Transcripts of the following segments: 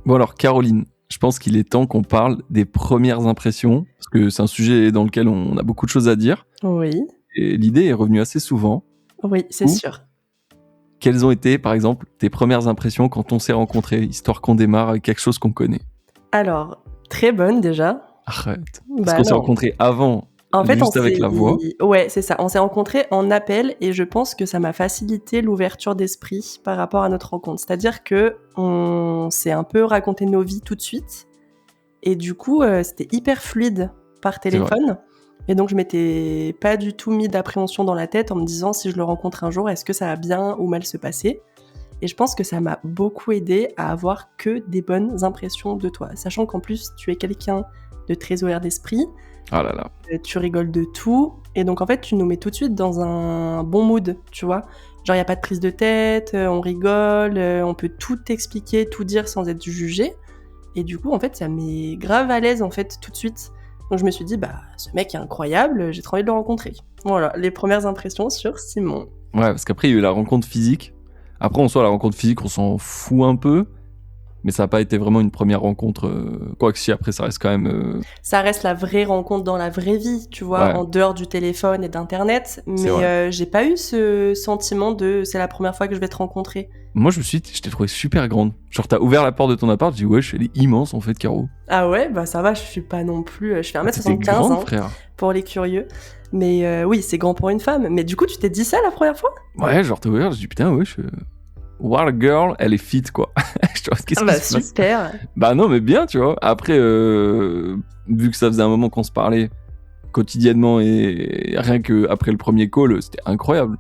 Bon alors Caroline, je pense qu'il est temps qu'on parle des premières impressions, parce que c'est un sujet dans lequel on a beaucoup de choses à dire, Oui, et l'idée est revenue assez souvent. oui, c'est Ou sûr. quelles ont été, par exemple, tes premières impressions quand on s'est rencontrés, histoire qu'on démarre avec quelque chose qu'on connaît? Alors, très bonne déjà. Arrête. Parce Bah qu'on s'est non. rencontrés avant, En fait, on juste avec s'est la voix. ouais, c'est ça. On s'est rencontrés en appel et je pense que ça m'a facilité l'ouverture d'esprit par rapport à notre rencontre. C'est-à-dire qu'on s'est un peu raconté nos vies tout de suite et du coup, c'était hyper fluide par C'est vrai. téléphone et donc je m'étais pas du tout mis d'appréhension dans la tête en me disant: «Si je le rencontre un jour, est-ce que ça va bien ou mal se passer?» Et je pense que ça m'a beaucoup aidée à avoir que des bonnes impressions de toi. Sachant qu'en plus, tu es quelqu'un de très ouvert d'esprit, Ah là là. tu rigoles de tout et donc en fait, tu nous mets tout de suite dans un bon mood, tu vois? Genre il y a pas de prise de tête, on rigole, on peut tout expliquer, tout dire sans être jugé et du coup, en fait, ça me met grave à l'aise, en fait, tout de suite. Donc je me suis dit: «Bah, ce mec est incroyable, j'ai trop envie de le rencontrer». Voilà, les premières impressions sur Simon. Ouais, parce qu'après, il y a eu la rencontre physique. Après, en soi, la rencontre physique, on s'en fout un peu, mais ça n'a pas été vraiment une première rencontre. Quoique si, après, ça reste quand même... Ça reste la vraie rencontre dans la vraie vie, tu vois, Ouais, en dehors du téléphone et d'internet, c'est mais vrai. j'ai pas eu ce sentiment de: «C'est la première fois que je vais te rencontrer». Moi, je t'ai trouvé super grande. Genre, t'as ouvert la porte de ton appart, j'ai dit, wesh, elle est immense, en fait, Caro. Ah ouais? Bah, ça va, je suis pas non plus, je fais Ah, t'étais 1m75, grande, hein, frère. pour les curieux, mais oui, c'est grand pour une femme. Mais du coup, tu t'es dit ça la première fois? Ouais, genre, t'as ouvert, j'ai dit, putain, wesh, what a girl, elle est fit, quoi. Je te vois, qu'est-ce Ah qui bah, se passe? super! Bah non, mais bien, tu vois. Après, vu que ça faisait un moment qu'on se parlait quotidiennement et rien que après le premier call, c'était incroyable.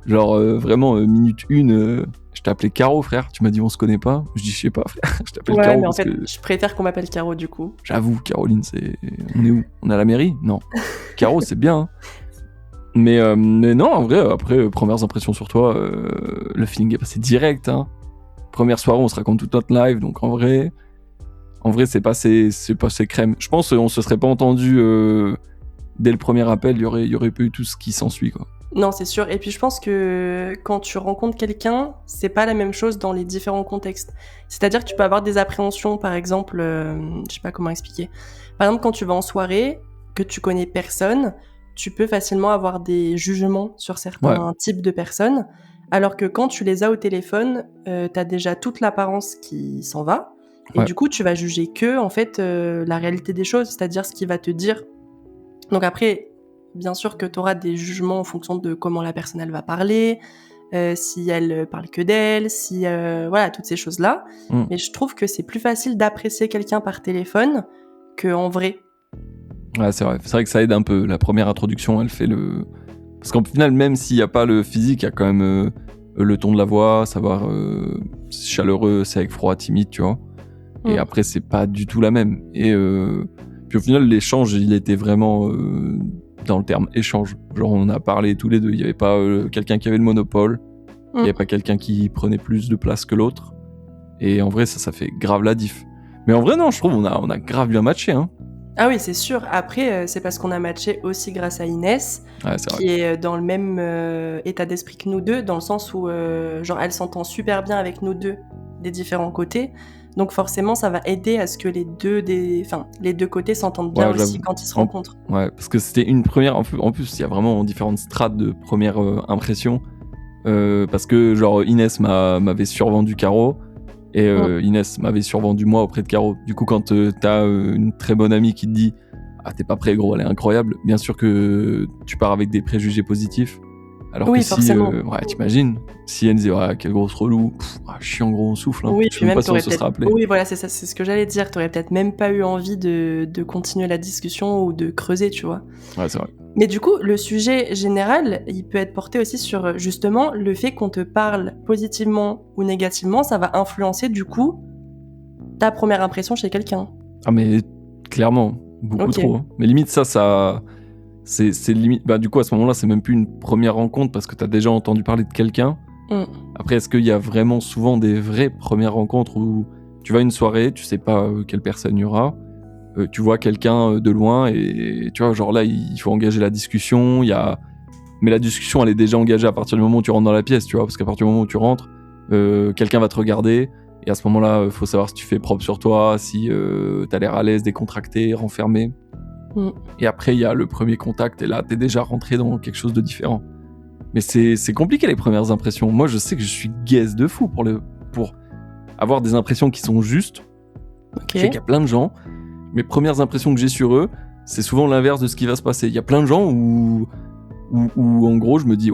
Genre, vraiment, minute 1, je t'appelais Caro, frère. Tu m'as dit, on se connaît pas. Je dis, je sais pas, frère. Je t'appelle Ouais, Caro mais en parce fait, que je préfère qu'on m'appelle Caro, du coup. j'avoue, Caroline, c'est. On est où? On est à la mairie? Non. Caro, c'est bien, hein. Mais non, en vrai, après, premières impressions sur toi, le feeling est passé direct, hein. Première soirée, on se raconte toute notre live, donc en vrai, c'est passé crème. Je pense qu'on se serait pas entendu dès le premier appel, il y aurait pas eu tout ce qui s'ensuit, quoi. Non, c'est sûr. Et puis je pense que quand tu rencontres quelqu'un, c'est pas la même chose dans les différents contextes. C'est-à-dire que tu peux avoir des appréhensions, par exemple, je sais pas comment expliquer. Par exemple, quand tu vas en soirée, que tu connais personne, tu peux facilement avoir des jugements sur Ouais, certains types de personnes, alors que quand tu les as au téléphone, t'as déjà toute l'apparence qui s'en va, et ouais, du coup, tu vas juger que, en fait, la réalité des choses, c'est-à-dire ce qu'il va te dire. Donc après, bien sûr que tu auras des jugements en fonction de comment la personne elle va parler, si elle parle que d'elle, si voilà, toutes ces choses-là. mm. Mais je trouve que c'est plus facile d'apprécier quelqu'un par téléphone qu'en vrai. Ouais, c'est vrai. C'est vrai que ça aide un peu. La première introduction, elle fait le. Parce qu'en final, même s'il n'y a pas le physique, il y a quand même le ton de la voix, savoir c'est chaleureux, sec, froid, timide, tu vois. Et Mm. après, c'est pas du tout la même. Et puis au final, l'échange, il était vraiment dans le terme échange. Genre, on a parlé tous les deux. Il n'y avait pas quelqu'un qui avait le monopole. Il n'y Mm. avait pas quelqu'un qui prenait plus de place que l'autre. Et en vrai, ça fait grave la diff. Mais en vrai, non, je trouve on a grave bien matché, hein. Ah oui, c'est sûr. Après, c'est parce qu'on a matché aussi grâce à Inès, Ouais, c'est vrai. qui est dans le même état d'esprit que nous deux, dans le sens où genre elle s'entend super bien avec nous deux des différents côtés. Donc forcément, ça va aider à ce que les deux côtés s'entendent bien Ouais, aussi j'avoue. quand ils se En- rencontrent. Ouais, parce que c'était une première. En plus, il y a vraiment différentes strates de première impression. Parce que, genre, Inès m'avait survendu Caro. Et Inès m'avait survendu moi auprès de Caro. Du coup, quand t'as une très bonne amie qui te dit ah, t'es pas prêt, gros, elle est incroyable, bien sûr que tu pars avec des préjugés positifs. Alors que Oui, si, forcément. ouais, t'imagines, si elle disait ah, quelle grosse relou, chiant, gros, on souffle, hein. Oui, Je sais puis même même pas si on t'aurais se peut-être. sera appelé. Oui, voilà, c'est ça, c'est ce que j'allais dire. T'aurais peut-être même pas eu envie de continuer la discussion ou de creuser, tu vois. Ouais, c'est vrai. Mais du coup, le sujet général, il peut être porté aussi sur justement le fait qu'on te parle positivement ou négativement, ça va influencer du coup ta première impression chez quelqu'un. Ah, mais clairement, beaucoup Ok. trop, hein. Mais limite, c'est limite. Bah, du coup, à ce moment-là, c'est même plus une première rencontre parce que t'as déjà entendu parler de quelqu'un. Mm. Après, est-ce qu'il y a vraiment souvent des vraies premières rencontres où tu vas à une soirée, tu sais pas quelle personne il y aura, tu vois quelqu'un de loin et tu vois, genre là, il faut engager la discussion, mais la discussion, elle est déjà engagée à partir du moment où tu rentres dans la pièce, tu vois, parce qu'à partir du moment où tu rentres, quelqu'un va te regarder, Et à ce moment-là, faut savoir si tu fais propre sur toi, si t'as l'air à l'aise, décontracté, renfermé. Et après, il y a le premier contact, et là, t'es déjà rentré dans quelque chose de différent. Mais c'est compliqué, les premières impressions. Moi, je sais que je suis gaze de fou pour avoir des impressions qui sont justes. Je sais qu'il y a plein de gens, mes premières impressions que j'ai sur eux, c'est souvent l'inverse de ce qui va se passer. Il y a plein de gens où en gros, je me dis,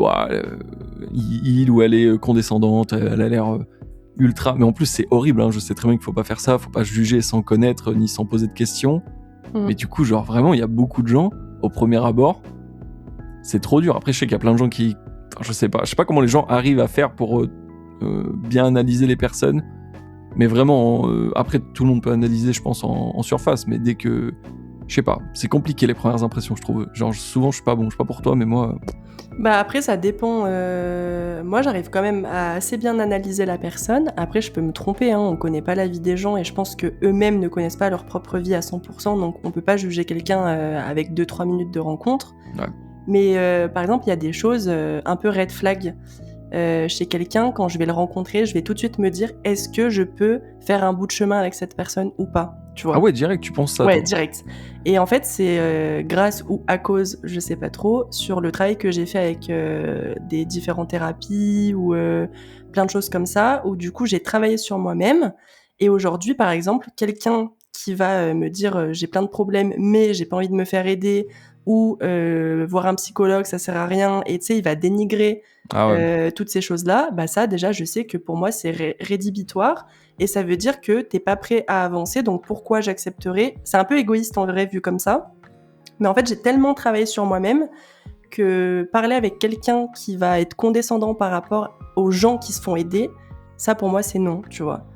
il ou elle est condescendante, elle a l'air ultra... Mais en plus, c'est horrible, hein. Je sais très bien qu'il faut pas faire ça, faut pas juger sans connaître, ni sans poser de questions. Mais du coup, genre, vraiment, il y a beaucoup de gens, au premier abord, c'est trop dur. Après, je sais qu'il y a plein de gens qui... Enfin, je sais pas comment les gens arrivent à faire pour bien analyser les personnes. Mais vraiment, après, tout le monde peut analyser, je pense, en surface. Mais dès que... Je sais pas, c'est compliqué les premières impressions, je trouve. Genre, souvent, je suis pas pour toi, mais moi... Bah après, ça dépend. Moi, j'arrive quand même à assez bien analyser la personne. Après, je peux me tromper, hein. On connaît pas la vie des gens et je pense qu'eux-mêmes ne connaissent pas leur propre vie à 100%. Donc, on peut pas juger quelqu'un avec 2-3 minutes de rencontre. Ouais. Mais par exemple, il y a des choses un peu red flag. Chez quelqu'un, quand je vais le rencontrer, je vais tout de suite me dire, est-ce que je peux faire un bout de chemin avec cette personne ou pas, tu vois. Ah ouais, direct, tu penses ça? Ouais, toi. direct. Et en fait, c'est grâce ou à cause, je sais pas trop, sur le travail que j'ai fait avec des différentes thérapies ou plein de choses comme ça, où du coup, j'ai travaillé sur moi-même. Et aujourd'hui, par exemple, quelqu'un qui va me dire j'ai plein de problèmes, mais j'ai pas envie de me faire aider, ou voir un psychologue, ça sert à rien, et tu sais, il va dénigrer toutes ces choses-là, bah ça, déjà, je sais que pour moi, c'est rédhibitoire. Et ça veut dire que t'es pas prêt à avancer, donc pourquoi j'accepterais? C'est un peu égoïste en vrai vu comme ça, mais en fait j'ai tellement travaillé sur moi-même que parler avec quelqu'un qui va être condescendant par rapport aux gens qui se font aider, ça pour moi c'est non, tu vois.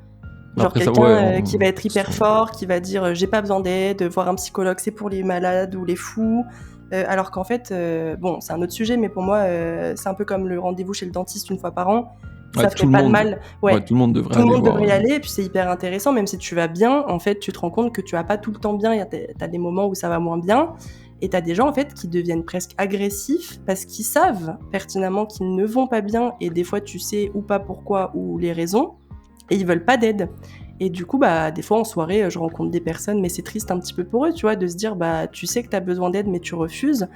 Genre Après, quelqu'un qui va être hyper fort, qui va dire j'ai pas besoin d'aide, voir un psychologue c'est pour les malades ou les fous, alors qu'en fait, bon c'est un autre sujet, mais pour moi c'est un peu comme le rendez-vous chez le dentiste une fois par an. Ça fait pas de mal. Ouais. Tout le monde devrait Tout le aller monde voir. devrait y aller, et puis c'est hyper intéressant, même si tu vas bien, en fait, tu te rends compte que tu vas pas tout le temps bien, t'as des moments où ça va moins bien, et t'as des gens, en fait, qui deviennent presque agressifs parce qu'ils savent pertinemment qu'ils ne vont pas bien, et des fois, tu sais ou pas pourquoi, ou les raisons, et ils veulent pas d'aide. Et du coup, bah, des fois, en soirée, je rencontre des personnes, mais c'est triste un petit peu pour eux, tu vois, de se dire, bah, tu sais que t'as besoin d'aide, mais tu refuses.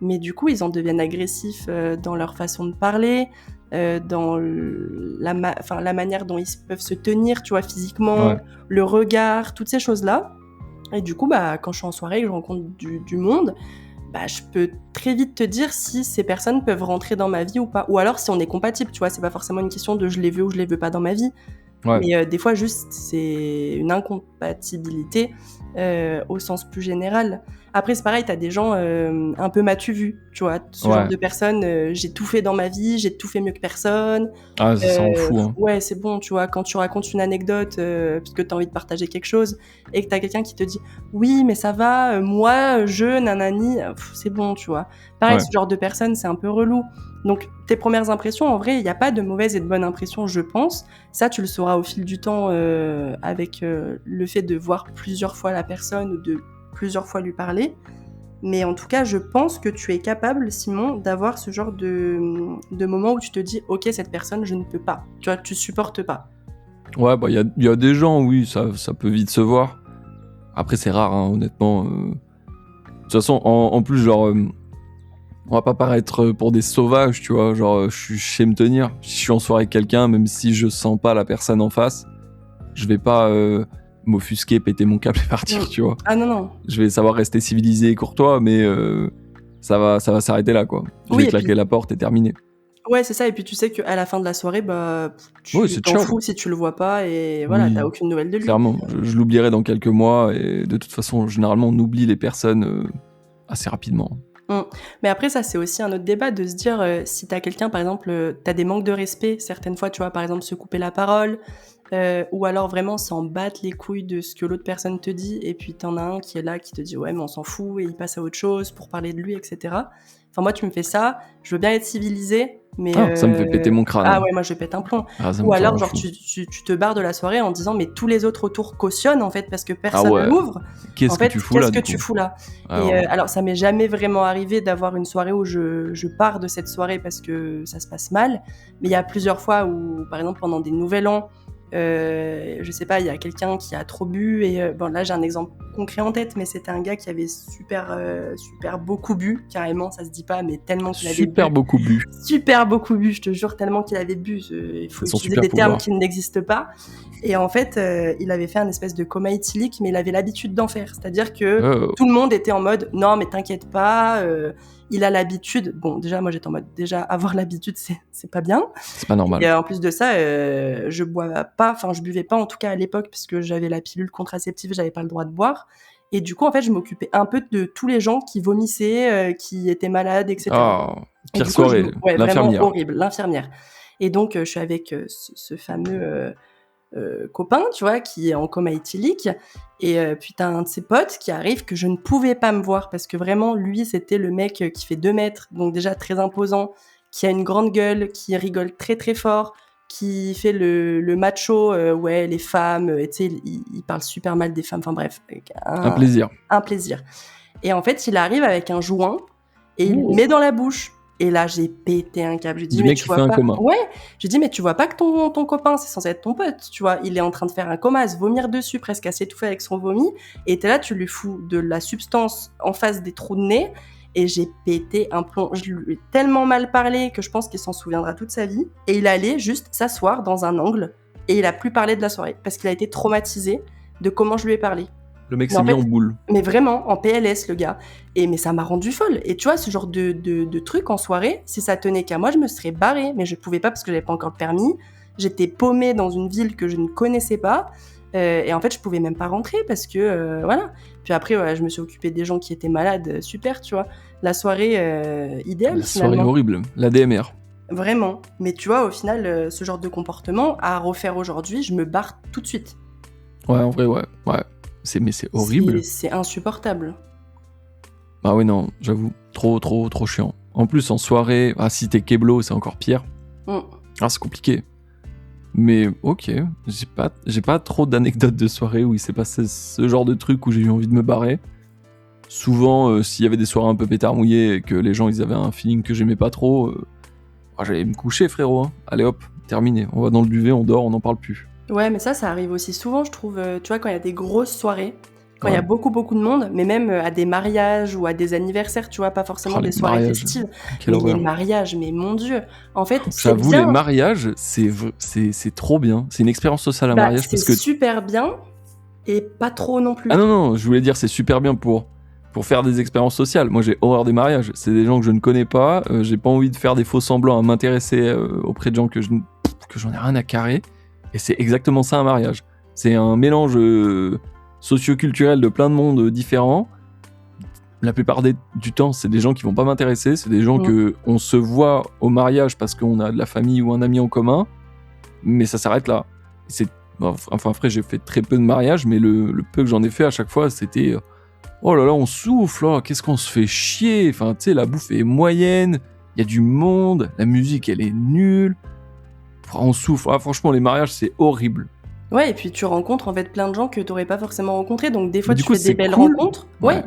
Mais du coup, ils en deviennent agressifs dans leur façon de parler, dans la manière dont ils peuvent se tenir, tu vois, physiquement, le regard, toutes ces choses-là. Et du coup, bah, quand je suis en soirée et que je rencontre du monde, bah, je peux très vite te dire si ces personnes peuvent rentrer dans ma vie ou pas. Ou alors si on est compatible, tu vois, c'est pas forcément une question de je les veux ou je les veux pas dans ma vie. Ouais. Mais des fois, juste, c'est une incompatibilité au sens plus général. Après, c'est pareil, t'as des gens un peu m'as-tu vu, tu vois, ce genre de personnes, j'ai tout fait dans ma vie, j'ai tout fait mieux que personne. Ah, ça en fout, hein. Ouais, c'est bon, tu vois, quand tu racontes une anecdote, parce que t'as envie de partager quelque chose, et que t'as quelqu'un qui te dit « Oui, mais ça va, moi, nanani », c'est bon, tu vois. Pareil, ce genre de personnes, c'est un peu relou. Donc, tes premières impressions, en vrai, il n'y a pas de mauvaise et de bonne impression, je pense. Ça, tu le sauras au fil du temps avec le fait de voir plusieurs fois la personne ou de plusieurs fois lui parler. Mais en tout cas, je pense que tu es capable, Simon, d'avoir ce genre de moment où tu te dis « Ok, cette personne, je ne peux pas. » Tu vois, tu supportes pas. Ouais, bah il y a des gens, oui, ça peut vite se voir. Après, c'est rare, hein, honnêtement. De toute façon, en plus, genre... on va pas paraître pour des sauvages, tu vois, genre je sais me tenir. Si je suis en soirée avec quelqu'un, même si je sens pas la personne en face, je vais pas m'offusquer, péter mon câble et partir, tu vois. Ah non, non. Je vais savoir rester civilisé et courtois, mais ça va s'arrêter là, quoi. Je vais claquer la porte et terminer. Ouais, c'est ça, et puis tu sais qu'à la fin de la soirée, bah, tu t'en fous si tu le vois pas, et voilà, t'as aucune nouvelle de lui. Clairement, je l'oublierai dans quelques mois, et de toute façon, généralement, on oublie les personnes assez rapidement. Mais après, ça, c'est aussi un autre débat de se dire si t'as quelqu'un, par exemple, t'as des manques de respect, certaines fois, tu vois, par exemple, se couper la parole, ou alors vraiment s'en battre les couilles de ce que l'autre personne te dit, et puis t'en as un qui est là, qui te dit ouais, mais on s'en fout, et il passe à autre chose pour parler de lui, etc. Enfin, moi, tu me fais ça, je veux bien être civilisée, mais... ça me fait péter mon crâne. Ah ouais, moi, je pète un plomb. Ou alors, genre, tu te barres de la soirée en disant, mais tous les autres autour cautionnent, en fait, parce que personne n'ouvre. Qu'est-ce que tu fous là? Alors, ça m'est jamais vraiment arrivé d'avoir une soirée où je pars de cette soirée parce que ça se passe mal, mais il y a plusieurs fois où, par exemple, pendant des nouvel an, je sais pas, il y a quelqu'un qui a trop bu et bon là j'ai un exemple concret en tête, mais c'était un gars qui avait super beaucoup bu, carrément, ça se dit pas, mais tellement qu'il avait Super bu. beaucoup bu. Super beaucoup bu, je te jure, tellement qu'il avait bu. Il faut C'est son utiliser super des termes pouvoir. qui n'existent pas. Et en fait, il avait fait un espèce de coma éthylique, mais il avait l'habitude d'en faire. C'est-à-dire que Oh. tout le monde était en mode non, mais t'inquiète pas, il a l'habitude. Bon, déjà, moi j'étais en mode déjà avoir l'habitude, c'est pas bien. C'est pas normal. Et en plus de ça, je buvais pas en tout cas à l'époque, parce que j'avais la pilule contraceptive, j'avais pas le droit de boire. Et du coup, en fait, je m'occupais un peu de tous les gens qui vomissaient, qui étaient malades, etc. Ah, Et pire du coup, soirée, ouais, vraiment l'infirmière. horrible, l'infirmière. Et donc, je suis avec ce fameux copain, tu vois, qui est en coma éthylique. Et puis, t'as un de ses potes qui arrive que je ne pouvais pas me voir parce que vraiment, lui, c'était le mec qui fait 2 mètres, donc déjà très imposant, qui a une grande gueule, qui rigole très très fort, qui fait le macho, ouais, les femmes, tu sais, il parle super mal des femmes, enfin bref, Un plaisir. un plaisir. Et en fait, il arrive avec un joint et il Oh. le met dans la bouche. Et là, j'ai pété un câble. Je dis, Du mais mec tu qui vois fait un pas. coma. Ouais. Je dis, mais tu vois pas que ton copain, c'est censé être ton pote, tu vois. Il est en train de faire un coma, à se vomir dessus, presque à s'étouffer avec son vomi. Et t'es là, tu lui fous de la substance en face des trous de nez. Et j'ai pété un plomb. Je lui ai tellement mal parlé que je pense qu'il s'en souviendra toute sa vie. Et il allait juste s'asseoir dans un angle. Et il a plus parlé de la soirée. Parce qu'il a été traumatisé de comment je lui ai parlé. Le mec Mais s'est en mis fait, en boule. mais vraiment, en PLS, le gars. Mais ça m'a rendu folle. Et tu vois, ce genre de truc en soirée, si ça tenait qu'à moi, je me serais barrée. Mais je pouvais pas parce que j'avais pas encore le permis. J'étais paumée dans une ville que je ne connaissais pas. Et en fait, je pouvais même pas rentrer parce que, voilà. Puis après, ouais, je me suis occupée des gens qui étaient malades. Super, tu vois. La soirée idéale, La soirée finalement. horrible. La DMR. Vraiment. Mais tu vois, au final, ce genre de comportement, à refaire aujourd'hui, je me barre tout de suite. Ouais, en vrai, ouais. Mais c'est horrible. C'est insupportable. Ah ouais, non, j'avoue. Trop chiant. En plus, en soirée, si t'es keblo, c'est encore pire. Mm. C'est compliqué. Mais ok, j'ai pas trop d'anecdotes de soirée où il s'est passé ce genre de truc où j'ai eu envie de me barrer. Souvent, s'il y avait des soirées un peu pétard mouillé et que les gens ils avaient un feeling que j'aimais pas trop, j'allais me coucher, frérot. Hein. Allez hop, terminé. On va dans le duvet, on dort, on n'en parle plus. Ouais, mais ça arrive aussi souvent, je trouve, tu vois, quand il y a des grosses soirées, quand il y a Ouais. beaucoup de monde, mais même à des mariages ou à des anniversaires, tu vois, pas forcément Les des soirées mariages. festives, Quelle mais les horreur. mariages, mais mon Dieu, en fait, c'est J'avoue, les bien, mariages, c'est trop bien. C'est une expérience sociale, un mariage, c'est parce que... super bien, et pas trop non plus. Ah non, je voulais dire, c'est super bien pour faire des expériences sociales. Moi, j'ai horreur des mariages. C'est des gens que je ne connais pas. J'ai pas envie de faire des faux semblants à m'intéresser auprès de gens que j'en ai rien à carrer. Et c'est exactement ça, un mariage. C'est un mélange socio-culturel de plein de mondes différents. La plupart du temps, c'est des gens qui vont pas m'intéresser. C'est des gens que on se voit au mariage parce qu'on a de la famille ou un ami en commun. Mais ça s'arrête là. Enfin, après, j'ai fait très peu de mariages, mais le peu que j'en ai fait à chaque fois, c'était oh là là, on souffle, oh, qu'est-ce qu'on se fait chier. Enfin, tu sais, la bouffe est moyenne, il y a du monde, la musique, elle est nulle. On souffle. Franchement, les mariages, c'est horrible. Ouais, et puis tu rencontres en fait plein de gens que t'aurais pas forcément rencontrés, donc des fois Du tu coup, fais des c'est belles cool. rencontres, ouais.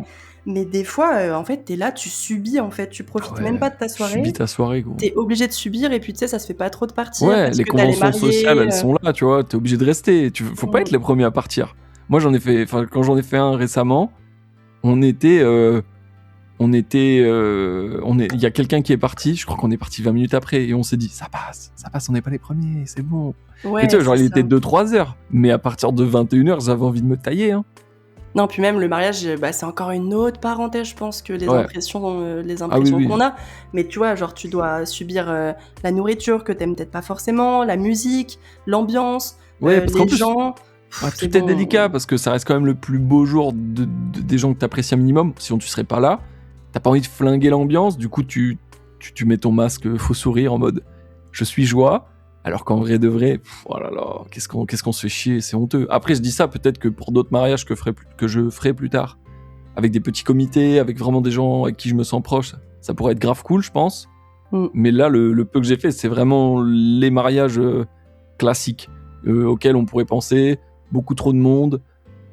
Mais des fois, en fait, t'es là, tu subis, en fait, tu profites même pas de ta soirée. Subis ta soirée, gros. T'es obligé de subir, et puis tu sais, ça se fait pas trop de partir. Ouais, parce les que t'as les conventions mariés, sociales, elles sont là, tu vois, t'es obligé de rester. Faut pas être les premiers à partir. Moi, quand j'en ai fait un récemment, il y a quelqu'un qui est parti, je crois qu'on est parti 20 minutes après, et on s'est dit, ça passe, on n'est pas les premiers, c'est bon. Ouais, et tu sais, genre, il ça. était 2-3 heures, mais à partir de 21h, j'avais envie de me tailler, hein. Non, puis même le mariage, c'est encore une autre parenthèse, je pense, que les impressions oui. qu'on a. Mais tu vois, genre, tu dois subir la nourriture que t'aimes peut-être pas forcément, la musique, l'ambiance, les gens. Tout est délicat, parce que ça reste quand même le plus beau jour des gens que t'apprécies un minimum. Sinon, tu serais pas là. T'as pas envie de flinguer l'ambiance, du coup, tu mets ton masque faux sourire en mode je suis joie. Alors qu'en vrai de vrai, oh là là, qu'est-ce qu'on se fait chier, c'est honteux. Après, je dis ça peut-être que pour d'autres mariages que je ferai plus tard, avec des petits comités, avec vraiment des gens avec qui je me sens proche, ça pourrait être grave cool, je pense. Mais là, le peu que j'ai fait, c'est vraiment les mariages classiques auxquels on pourrait penser. Beaucoup trop de monde,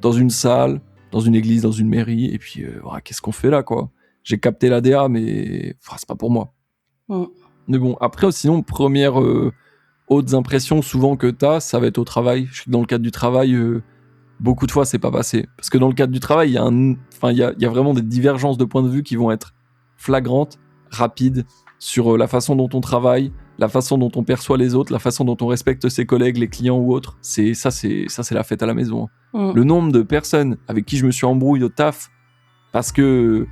dans une salle, dans une église, dans une mairie, et puis qu'est-ce qu'on fait là, quoi. J'ai capté l'ADA, mais c'est pas pour moi. Mais bon, après, sinon, première autres impressions souvent que t'as, ça va être au travail. Je sais que dans le cadre du travail, beaucoup de fois, c'est pas passé. Parce que dans le cadre du travail, il y a vraiment des divergences de points de vue qui vont être flagrantes, rapides, sur la façon dont on travaille, la façon dont on perçoit les autres, la façon dont on respecte ses collègues, les clients ou autres. C'est la fête à la maison. Le nombre de personnes avec qui je me suis embrouillé au taf parce que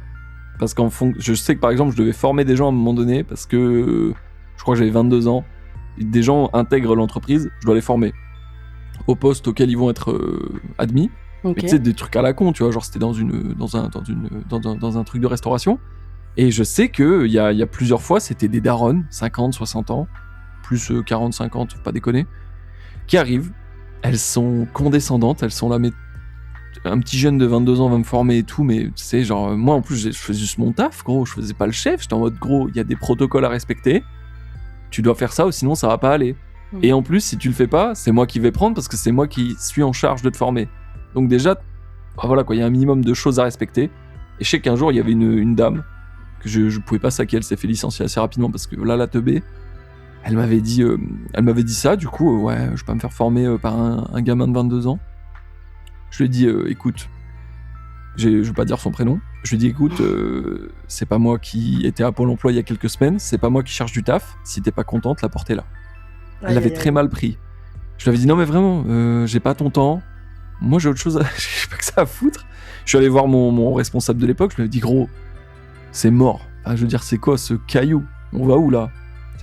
je sais que par exemple, je devais former des gens à un moment donné parce que je crois que j'avais 22 ans. Des gens intègrent l'entreprise, je dois les former au poste auquel ils vont être admis. Ok. Mais tu sais, des trucs à la con, tu vois, genre c'était dans un truc de restauration. Et je sais qu'il y a plusieurs fois, c'était des darons, 50, 60 ans, plus 40, 50, faut pas déconner, qui arrivent. Elles sont condescendantes, elles sont là, mais un petit jeune de 22 ans va me former et tout, mais tu sais, genre, moi en plus, je faisais juste mon taf, gros, je faisais pas le chef, j'étais en mode, gros, il y a des protocoles à respecter, tu dois faire ça ou sinon ça va pas aller. Et en plus, si tu le fais pas, c'est moi qui vais prendre parce que c'est moi qui suis en charge de te former. Donc déjà, bah voilà quoi, il y a un minimum de choses à respecter. Et je sais qu'un jour, il y avait une dame que je pouvais pas saquer, elle s'est fait licencier assez rapidement parce que là, la teubée, elle m'avait dit ça, du coup, ouais, je vais pas me faire former par un gamin de 22 ans. Je lui ai dit, écoute, je vais pas dire son prénom, je lui ai dit, écoute, c'est pas moi qui étais à Pôle emploi il y a quelques semaines, c'est pas moi qui cherche du taf, si t'es pas contente, la porte est là. Elle l'avait très mal pris. Je lui avais dit, non mais vraiment, j'ai pas ton temps, moi j'ai autre chose, j'ai pas que ça à foutre. Je suis allé voir mon responsable de l'époque, je lui ai dit, gros, c'est mort. Enfin, je veux dire, c'est quoi ce caillou? On va où là?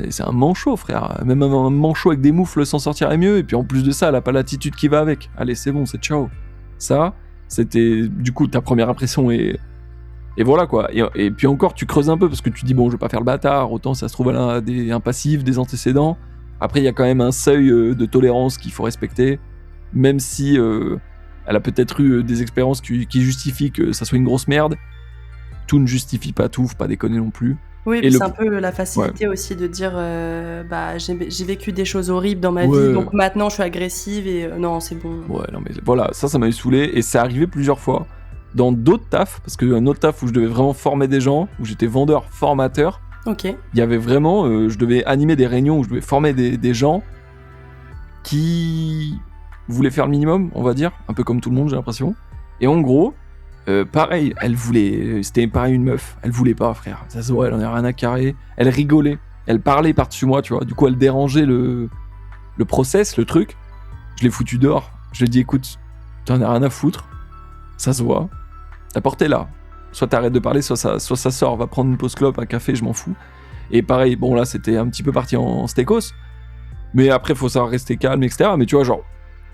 C'est un manchot, frère. Même un manchot avec des moufles s'en sortirait mieux. Et puis en plus de ça, elle a pas l'attitude qui va avec. Allez, c'est bon, c'est ciao. Ça, c'était du coup ta première impression et voilà quoi. Et puis encore, tu creuses un peu parce que tu dis, bon, je vais pas faire le bâtard. Autant ça se trouve, elle a un passif, des antécédents. Après, il y a quand même un seuil de tolérance qu'il faut respecter. Même si elle a peut-être eu des expériences qui justifient que ça soit une grosse merde. Tout ne justifie pas tout, faut pas déconner non plus. Oui, puis c'est un peu la facilité aussi de dire bah j'ai vécu des choses horribles dans ma vie, donc maintenant je suis agressive et non, c'est bon. Ouais, non mais voilà, ça m'avait saoulé et c'est arrivé plusieurs fois dans d'autres tafs, parce qu'un autre taf où je devais vraiment former des gens, où j'étais vendeur formateur. Ok. Il y avait vraiment, je devais animer des réunions où je devais former des gens qui voulaient faire le minimum, on va dire, un peu comme tout le monde, j'ai l'impression. Et en gros, pareil, elle voulait, c'était pareil une meuf, elle voulait pas, frère. Ça se voit, elle en a rien à carrer. Elle rigolait, elle parlait par-dessus moi, tu vois. Du coup, elle dérangeait le process, le truc. Je l'ai foutu dehors. Je lui ai dit, écoute, t'en as rien à foutre. Ça se voit. La porte est là. Soit t'arrêtes de parler, soit ça sort. Va prendre une pause clope, un café, je m'en fous. Et pareil, bon là, c'était un petit peu parti en stécos. Mais après, faut savoir rester calme, etc. Mais tu vois, genre,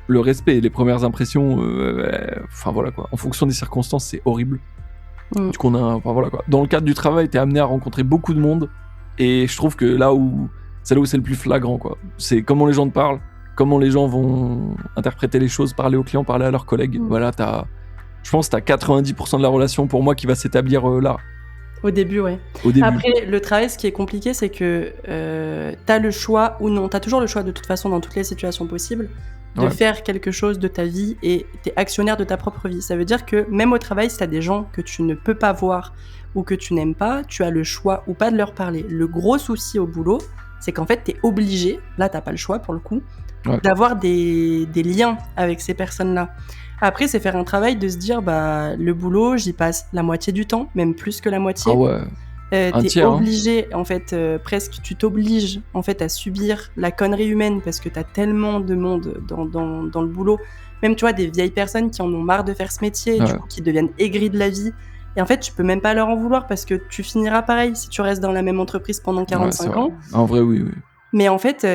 le respect et les premières impressions, enfin voilà quoi. En fonction des circonstances, c'est horrible. Du coup, enfin voilà quoi. Dans le cadre du travail, t'es amené à rencontrer beaucoup de monde. Et je trouve que c'est là où c'est le plus flagrant quoi. C'est comment les gens te parlent, comment les gens vont interpréter les choses, parler aux clients, parler à leurs collègues. Voilà, je pense que t'as 90% de la relation pour moi qui va s'établir là. Au début, ouais. Après, le travail, ce qui est compliqué, c'est que t'as le choix ou non. T'as toujours le choix de toute façon dans toutes les situations possibles de faire quelque chose de ta vie et t'es actionnaire de ta propre vie. Ça veut dire que même au travail, si t'as des gens que tu ne peux pas voir ou que tu n'aimes pas, tu as le choix ou pas de leur parler. Le gros souci au boulot, c'est qu'en fait, t'es obligé, là t'as pas le choix pour le coup, d'avoir des liens avec ces personnes-là. Après, c'est faire un travail de se dire, bah, le boulot, j'y passe la moitié du temps, même plus que la moitié. Ah ouais. T'es obligé, en fait, presque, tu t'obliges, en fait, à subir la connerie humaine parce que t'as tellement de monde dans le boulot. Même, tu vois, des vieilles personnes qui en ont marre de faire ce métier, du coup, qui deviennent aigris de la vie. Et en fait, tu peux même pas leur en vouloir parce que tu finiras pareil si tu restes dans la même entreprise pendant 45 ans. En vrai, oui. Mais en fait,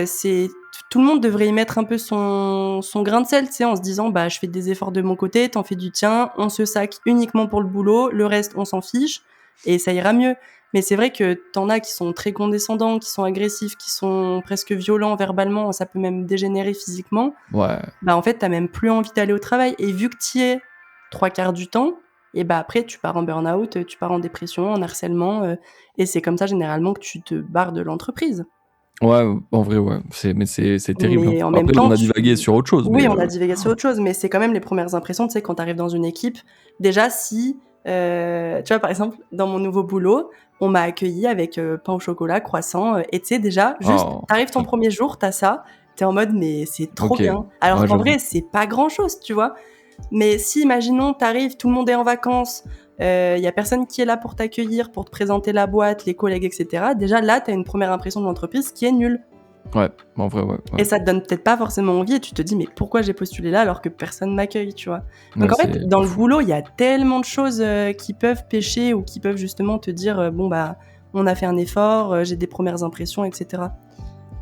tout le monde devrait y mettre un peu son grain de sel, tu sais, en se disant, bah, je fais des efforts de mon côté, t'en fais du tien, on se sac uniquement pour le boulot, le reste, on s'en fiche, et ça ira mieux. Mais c'est vrai que t'en as qui sont très condescendants, qui sont agressifs, qui sont presque violents verbalement, ça peut même dégénérer physiquement. Ouais. Bah, en fait, t'as même plus envie d'aller au travail. Et vu que t'y es 3/4 du temps, et bah, après, tu pars en burn-out, tu pars en dépression, en harcèlement, et c'est comme ça, généralement, que tu te barres de l'entreprise. Ouais, en vrai, ouais. C'est terrible. Mais en Après, même temps, on a divagué sur autre chose. Oui, mais, on a divagué sur autre chose, mais c'est quand même les premières impressions, tu sais, quand t'arrives dans une équipe. Déjà, si, tu vois, par exemple, dans mon nouveau boulot, on m'a accueilli avec pain au chocolat, croissant, et tu sais déjà, juste, t'arrives ton premier jour, t'as ça, t'es en mode mais c'est trop bien. Alors qu'en vrai, c'est pas grand-chose, tu vois. Mais si, imaginons, t'arrives, tout le monde est en vacances, y a personne qui est là pour t'accueillir, pour te présenter la boîte, les collègues, etc. Déjà là, t'as une première impression de l'entreprise qui est nulle. Ouais, en vrai, ouais. Et ça te donne peut-être pas forcément envie et tu te dis mais pourquoi j'ai postulé là alors que personne m'accueille, tu vois. Donc en fait, dans le boulot, il y a tellement de choses qui peuvent pêcher ou qui peuvent justement te dire bon bah on a fait un effort, j'ai des premières impressions, etc.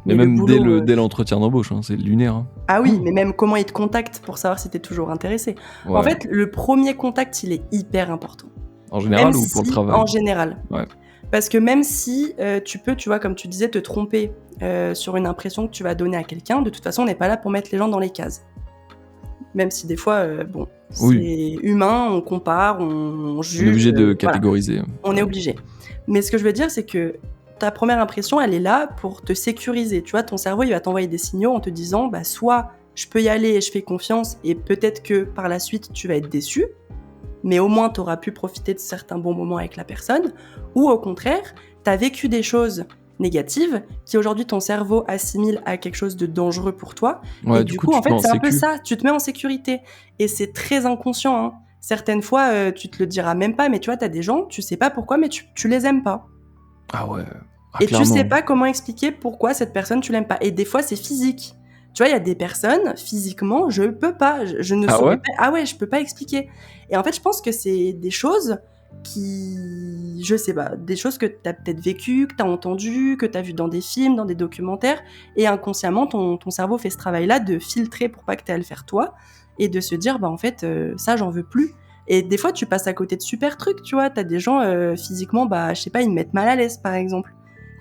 Mais même boulot, dès l'entretien d'embauche, hein, c'est lunaire. Hein. Ah oui, mais même comment ils te contactent pour savoir si t'es toujours intéressé. Ouais. En fait, le premier contact, il est hyper important. En général même ou pour le travail? En général. Ouais. Parce que même si tu peux, tu vois, comme tu disais, te tromper sur une impression que tu vas donner à quelqu'un, de toute façon, on n'est pas là pour mettre les gens dans les cases. Même si des fois, bon, c'est humain, on compare, on juge. On est obligé de catégoriser. Voilà. On est obligé. Mais ce que je veux dire, c'est que ta première impression, elle est là pour te sécuriser. Tu vois, ton cerveau, il va t'envoyer des signaux en te disant, bah, soit je peux y aller et je fais confiance, et peut-être que par la suite, tu vas être déçu, mais au moins, tu auras pu profiter de certains bons moments avec la personne, ou au contraire, tu as vécu des choses négatives qui aujourd'hui ton cerveau assimile à quelque chose de dangereux pour toi. Ouais, et du coup en fait, c'est un peu ça, tu te mets en sécurité. Et c'est très inconscient. Hein. Certaines fois, tu te le diras même pas, mais tu vois, tu as des gens, tu sais pas pourquoi, mais tu les aimes pas. Ah ouais. Et clairement. Tu sais pas comment expliquer pourquoi cette personne, tu l'aimes pas. Et des fois, c'est physique. Tu vois, il y a des personnes, physiquement, je peux pas, je ne saurais pas. Ah ouais, je peux pas expliquer. Et en fait, je pense que c'est des choses qui, je sais pas, des choses que t'as peut-être vécues, que t'as entendues, que t'as vues dans des films, dans des documentaires, et inconsciemment, ton cerveau fait ce travail-là de filtrer pour pas que t'aies à le faire toi, et de se dire, bah en fait, ça, j'en veux plus. Et des fois, tu passes à côté de super trucs, tu vois, t'as des gens, physiquement, bah, je sais pas, ils me mettent mal à l'aise, par exemple.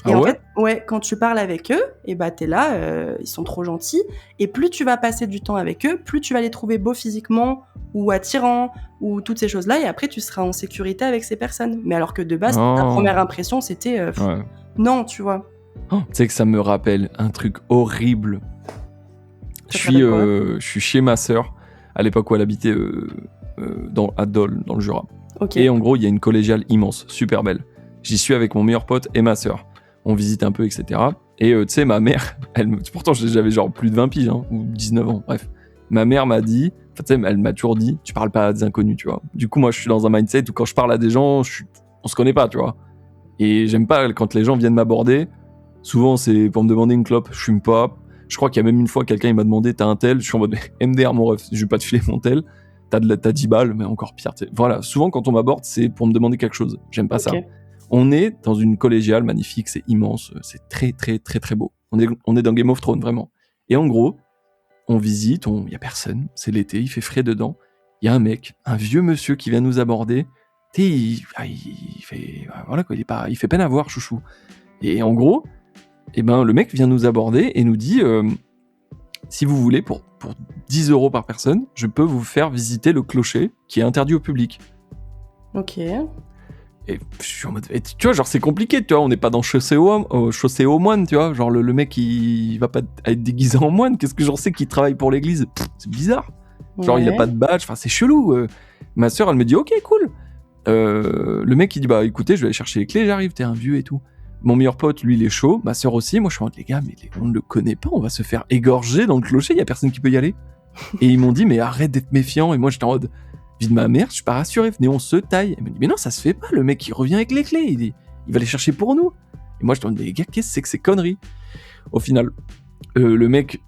Et en fait, quand tu parles avec eux, et bah t'es là, ils sont trop gentils. Et plus tu vas passer du temps avec eux, plus tu vas les trouver beaux physiquement ou attirants ou toutes ces choses-là. Et après, tu seras en sécurité avec ces personnes. Mais alors que de base, ta première impression, c'était non, tu vois. Tu sais que ça me rappelle un truc horrible. Je suis chez ma sœur à l'époque où elle habitait à Dole, dans le Jura. Okay. Et en gros, il y a une collégiale immense, super belle. J'y suis avec mon meilleur pote et ma sœur. On visite un peu, etc. Et tu sais, ma mère, pourtant j'avais genre plus de 20 piges, hein, ou 19 ans, bref. Ma mère m'a dit, tu sais, elle m'a toujours dit, tu parles pas à des inconnus, tu vois. Du coup, moi, je suis dans un mindset où quand je parle à des gens, on se connaît pas, tu vois. Et j'aime pas quand les gens viennent m'aborder. Souvent, c'est pour me demander une clope, je fume pas. Je crois qu'il y a même une fois, quelqu'un il m'a demandé, t'as un tel? Je suis en mode, MDR, mon ref, je vais pas te filer mon tel. T'as 10 balles, mais encore pire. T'sais. Voilà, souvent quand on m'aborde, c'est pour me demander quelque chose. J'aime pas ça. On est dans une collégiale magnifique, c'est immense, c'est très très très très beau. On est dans Game of Thrones, vraiment. Et en gros, on visite, il y a personne, c'est l'été, il fait frais dedans. Il y a un mec, un vieux monsieur qui vient nous aborder. Il fait, voilà quoi, il fait peine à voir, chouchou. Et en gros, le mec vient nous aborder et nous dit, si vous voulez, pour 10 € par personne, je peux vous faire visiter le clocher qui est interdit au public. Ok. Et je suis en mode, tu vois, genre c'est compliqué, tu vois, on n'est pas dans chaussée aux moines, tu vois, genre le mec il va pas être déguisé en moine, qu'est-ce que j'en sais qu'il travaille pour l'église, c'est bizarre, genre il a pas de badge, enfin c'est chelou. Ma sœur elle me dit ok cool, le mec il dit bah écoutez je vais aller chercher les clés, j'arrive, t'es un vieux et tout. Mon meilleur pote lui il est chaud, ma sœur aussi, moi je suis en mode les gars mais on ne le connaît pas, on va se faire égorger dans le clocher, il y a personne qui peut y aller. Et ils m'ont dit mais arrête d'être méfiant, et moi j'étais en mode vie de ma mère, je suis pas rassuré, venez on se taille. Elle me dit mais non ça se fait pas, le mec il revient avec les clés, il va les chercher pour nous. Et moi je demande mais les gars qu'est-ce que c'est que ces conneries. Au final le mec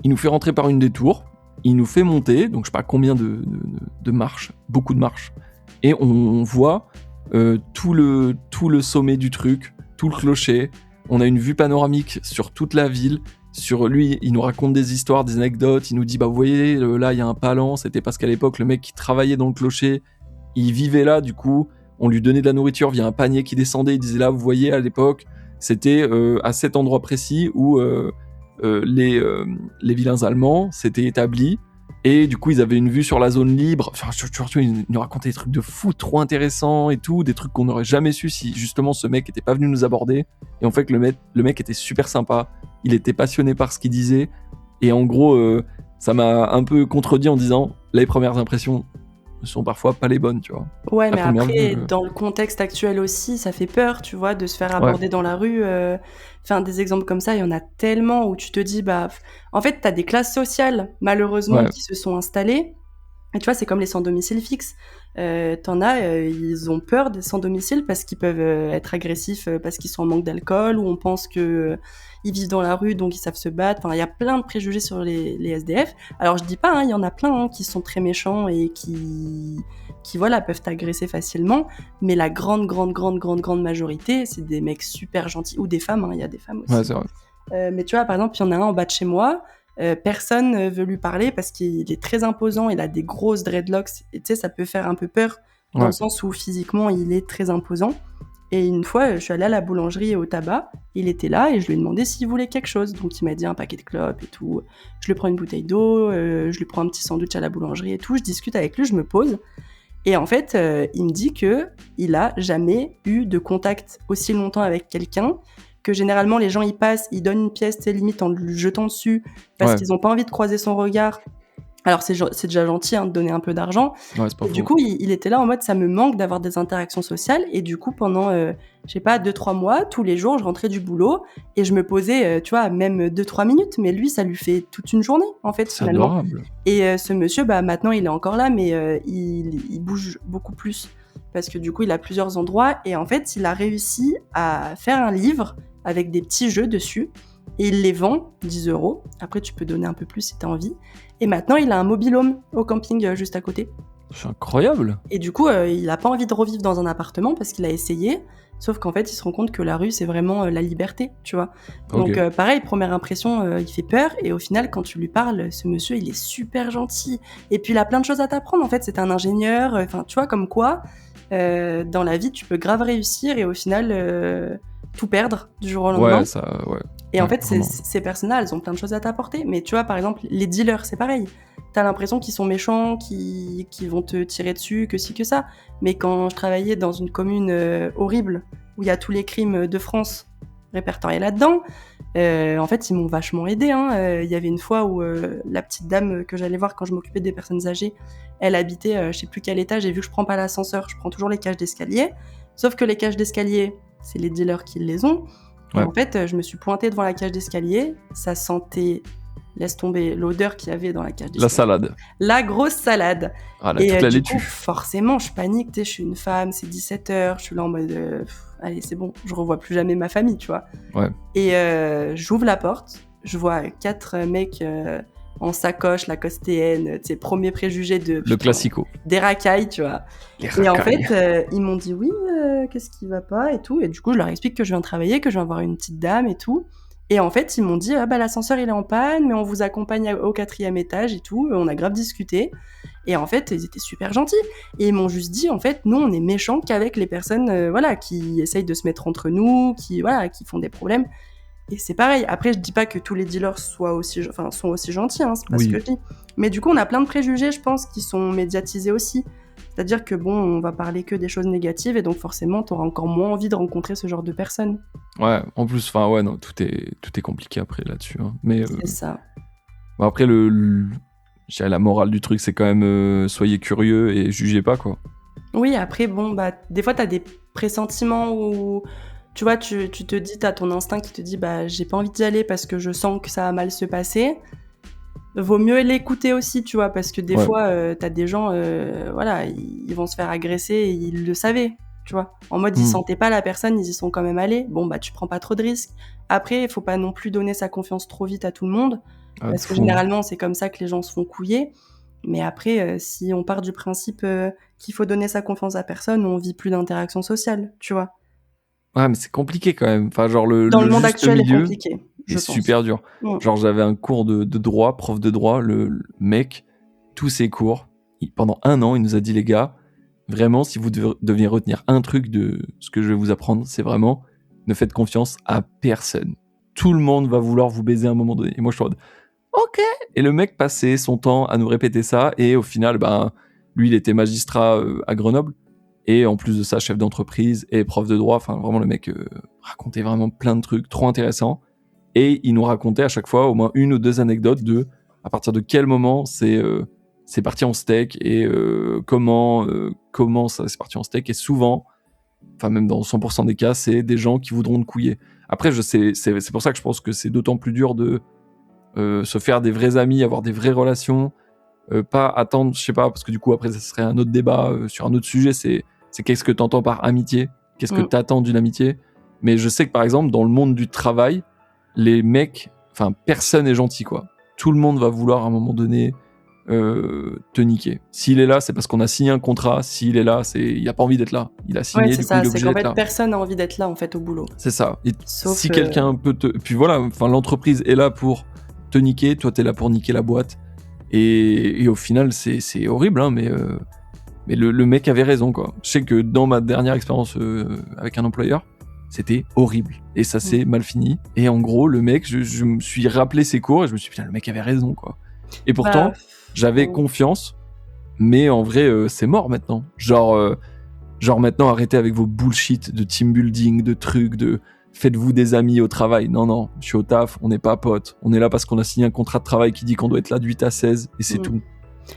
il nous fait rentrer par une des tours, il nous fait monter, donc je sais pas combien de marches, beaucoup de marches, et on voit tout le sommet du truc, tout le clocher, on a une vue panoramique sur toute la ville. Sur lui, il nous raconte des histoires, des anecdotes, il nous dit bah vous voyez là il y a un palan, c'était parce qu'à l'époque le mec qui travaillait dans le clocher, il vivait là, du coup on lui donnait de la nourriture via un panier qui descendait, il disait là vous voyez à l'époque c'était à cet endroit précis où les vilains allemands s'étaient établis et du coup ils avaient une vue sur la zone libre, enfin il nous racontait des trucs de fou trop intéressants et tout, des trucs qu'on n'aurait jamais su si justement ce mec était pas venu nous aborder. Et en fait le mec était super sympa, il était passionné par ce qu'il disait, et en gros ça m'a un peu contredit en disant les premières impressions ne sont parfois pas les bonnes, tu vois. Ouais, À mais première après, vue, dans le contexte actuel aussi, ça fait peur, tu vois, de se faire ouais, aborder dans la rue. Enfin, des exemples comme ça, il y en a tellement où tu te dis, bah, en fait, t'as des classes sociales, malheureusement, ouais, qui se sont installées. Et tu vois, c'est comme les sans domicile fixe. T'en as, ils ont peur des sans domicile parce qu'ils peuvent être agressifs, parce qu'ils sont en manque d'alcool, ou on pense que ils vivent dans la rue, donc ils savent se battre. Enfin, il y a plein de préjugés sur les SDF. Alors je dis pas, hein, il y en a plein qui sont très méchants et qui voilà peuvent t'agresser facilement, mais la grande majorité, c'est des mecs super gentils ou des femmes. Il y a des femmes ouais, aussi. c'est vrai. Mais tu vois, par exemple, il y en a un en bas de chez moi. Personne veut lui parler parce qu'il est très imposant, il a des grosses dreadlocks, et tu sais, ça peut faire un peu peur dans le Ouais. sens où physiquement il est très imposant. Et une fois, je suis allée à la boulangerie et au tabac, il était là et je lui ai demandé s'il voulait quelque chose. Donc il m'a dit un paquet de clopes et tout. Je lui prends une bouteille d'eau, je lui prends un petit sandwich à la boulangerie et tout. Je discute avec lui, je me pose. Et en fait, il me dit que il a jamais eu de contact aussi longtemps avec quelqu'un, que généralement les gens y passent, ils donnent une pièce, tu sais, limite en lui jetant dessus, parce Ouais. qu'ils ont pas envie de croiser son regard. Alors c'est déjà gentil de donner un peu d'argent. Ouais, c'est pas Et du faux. coup, il était là en mode ça me manque d'avoir des interactions sociales. Et du coup, pendant, je sais pas, 2-3 mois, tous les jours, je rentrais du boulot et je me posais, tu vois, même 2-3 minutes. Mais lui, ça lui fait toute une journée, en fait, C'est finalement. adorable. Et ce monsieur, bah, maintenant, il est encore là, mais il bouge beaucoup plus. Parce que du coup, il a plusieurs endroits. Et en fait, il a réussi à faire un livre avec des petits jeux dessus. Et il les vend 10 €. Après, tu peux donner un peu plus si tu as envie. Et maintenant, il a un mobil-home au camping juste à côté. C'est incroyable. Et du coup, il n'a pas envie de revivre dans un appartement parce qu'il a essayé. Sauf qu'en fait, il se rend compte que la rue, c'est vraiment la liberté, tu vois. Ok. Donc, pareil, première impression, il fait peur. Et au final, quand tu lui parles, ce monsieur, il est super gentil. Et puis, il a plein de choses à t'apprendre. En fait, c'est un ingénieur. Enfin, tu vois, comme quoi, dans la vie, tu peux grave réussir et au final, tout perdre du jour au lendemain. Ouais, ça, ouais. Et en Ouais, fait, vraiment. ces personnes-là, elles ont plein de choses à t'apporter. Mais tu vois, par exemple, les dealers, c'est pareil. T'as l'impression qu'ils sont méchants, qu'ils vont te tirer dessus, que ci, que ça. Mais quand je travaillais dans une commune horrible, où il y a tous les crimes de France répertoriés là-dedans, en fait, ils m'ont vachement aidé. Il y avait une fois où la petite dame que j'allais voir quand je m'occupais des personnes âgées, elle habitait, je sais plus quel étage, et vu que je prends pas l'ascenseur, je prends toujours les cages d'escalier. Sauf que les cages d'escalier, c'est les dealers qui les ont. Et Ouais. en fait, je me suis pointée devant la cage d'escalier, ça sentait, laisse tomber l'odeur qu'il y avait dans la cage La d'escalier. salade. La grosse salade. Ah, là, Et toute la du coup, laitue. forcément, je panique, tu sais, je suis une femme, c'est 17h, je suis là en mode, allez, c'est bon, je revois plus jamais ma famille, tu vois. Ouais. Et j'ouvre la porte, je vois 4 mecs en sacoche, la costéenne, tu sais, premier préjugé de... Le putain, classico. des racailles, tu vois. Les Et en racailles. fait, ils m'ont dit oui, qu'est-ce qui va pas et tout. Et du coup, je leur explique que je viens travailler, que je viens voir une petite dame et tout. Et en fait, ils m'ont dit ah bah l'ascenseur il est en panne, mais on vous accompagne au 4e étage et tout. On a grave discuté. Et en fait, ils étaient super gentils. Et ils m'ont juste dit en fait, nous on est méchants qu'avec les personnes voilà qui essayent de se mettre entre nous, qui voilà qui font des problèmes. Et c'est pareil. Après, je dis pas que tous les dealers sont aussi gentils, hein, c'est pas ce Oui. que je dis. Mais du coup, on a plein de préjugés, je pense, qui sont médiatisés aussi. C'est-à-dire que bon, on va parler que des choses négatives et donc forcément, t'auras encore moins envie de rencontrer ce genre de personnes. Ouais, en plus, enfin, ouais, non, tout est compliqué après là-dessus. Hein. Mais C'est ça. bon, après, je dirais la morale du truc, c'est quand même soyez curieux et jugez pas, quoi. Oui, après, bon, bah, des fois, t'as des pressentiments où, tu vois, tu te dis, t'as ton instinct qui te dit, bah, j'ai pas envie d'y aller parce que je sens que ça va mal se passer. Vaut mieux l'écouter aussi, tu vois, parce que des Ouais. fois, t'as des gens, voilà, ils vont se faire agresser et ils le savaient, tu vois. En mode, ils sentaient pas la personne, ils y sont quand même allés. Bon, bah, tu prends pas trop de risques. Après, il faut pas non plus donner sa confiance trop vite à tout le monde, Ah, parce que fou, hein. généralement, c'est comme ça que les gens se font couiller. Mais après, si on part du principe qu'il faut donner sa confiance à personne, on vit plus d'interaction sociale, tu vois. Ouais, mais c'est compliqué quand même. Enfin, genre, Dans le monde juste actuel est milieu compliqué, je est pense. super dur. Mm. Genre, j'avais un cours de droit, prof de droit, le mec, tous ses cours, pendant 1 an, il nous a dit, les gars, vraiment, si vous deviez retenir un truc de ce que je vais vous apprendre, c'est vraiment, ne faites confiance à personne. Tout le monde va vouloir vous baiser à un moment donné. Et moi, je suis en mode, ok. Et le mec passait son temps à nous répéter ça, et au final, ben, lui, il était magistrat à Grenoble, et en plus de ça, chef d'entreprise et prof de droit. Enfin, vraiment, le mec racontait vraiment plein de trucs trop intéressants. Et il nous racontait à chaque fois au moins 1 ou 2 anecdotes de à partir de quel moment c'est c'est parti en steak et comment ça c'est parti en steak. Et souvent, enfin même dans 100% des cas, c'est des gens qui voudront te couiller. Après, c'est pour ça que je pense que c'est d'autant plus dur de se faire des vrais amis, avoir des vraies relations, pas attendre, je sais pas, parce que du coup après ça serait un autre débat sur un autre sujet, c'est qu'est-ce que t'entends par amitié, qu'est-ce que t'attends d'une amitié. Mais je sais que par exemple dans le monde du travail, les mecs, enfin personne est gentil quoi. Tout le monde va vouloir à un moment donné te niquer. S'il est là, c'est parce qu'on a signé un contrat. S'il est là, il a pas envie d'être là. Il a signé, Ouais, c'est du coup ça, il est c'est obligé qu'en d'être fait là. personne n'a envie d'être là en fait au boulot. C'est ça. Et Sauf si quelqu'un peut te... Puis voilà, enfin l'entreprise est là pour te niquer, toi t'es là pour niquer la boîte. Et au final, c'est horrible, hein, mais le mec avait raison, quoi. Je sais que dans ma dernière expérience avec un employeur, c'était horrible. Et ça s'est mal fini. Et en gros, le mec, je me suis rappelé ses cours et je me suis dit, putain, le mec avait raison, quoi. Et pourtant, j'avais confiance, mais en vrai, c'est mort maintenant. Genre maintenant, arrêtez avec vos bullshit de team building, de trucs, de faites-vous des amis au travail. Non, je suis au taf, on n'est pas potes. On est là parce qu'on a signé un contrat de travail qui dit qu'on doit être là de 8 à 16 et c'est tout.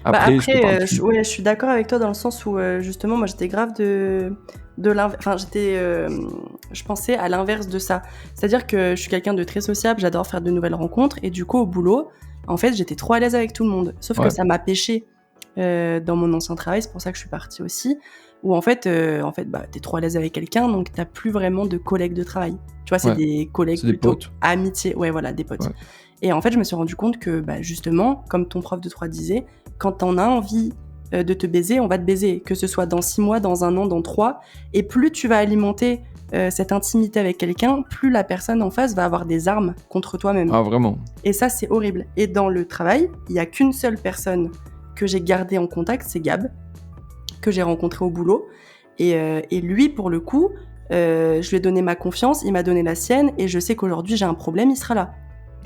Après, je suis d'accord avec toi dans le sens où justement, moi j'étais grave de l'inverse. Enfin, je pensais à l'inverse de ça. C'est-à-dire que je suis quelqu'un de très sociable, j'adore faire de nouvelles rencontres et du coup, au boulot, en fait, j'étais trop à l'aise avec tout le monde. Sauf que ça m'a pêché dans mon ancien travail, c'est pour ça que je suis partie aussi. Où en fait, t'es trop à l'aise avec quelqu'un, donc t'as plus vraiment de collègues de travail. Tu vois, c'est des collègues plutôt potes. Amitié. Ouais, voilà, des potes. Ouais. Et en fait, je me suis rendu compte que, justement, comme ton prof de 3 disait, quand t'en as envie de te baiser, on va te baiser. Que ce soit dans 6 mois, dans 1 an, dans 3. Et plus tu vas alimenter cette intimité avec quelqu'un, plus la personne en face va avoir des armes contre toi-même. Ah, vraiment. Et ça, c'est horrible. Et dans le travail, il n'y a qu'une seule personne que j'ai gardée en contact, c'est Gab, que j'ai rencontré au boulot. Et lui, pour le coup, je lui ai donné ma confiance, il m'a donné la sienne, et je sais qu'aujourd'hui, j'ai un problème, il sera là.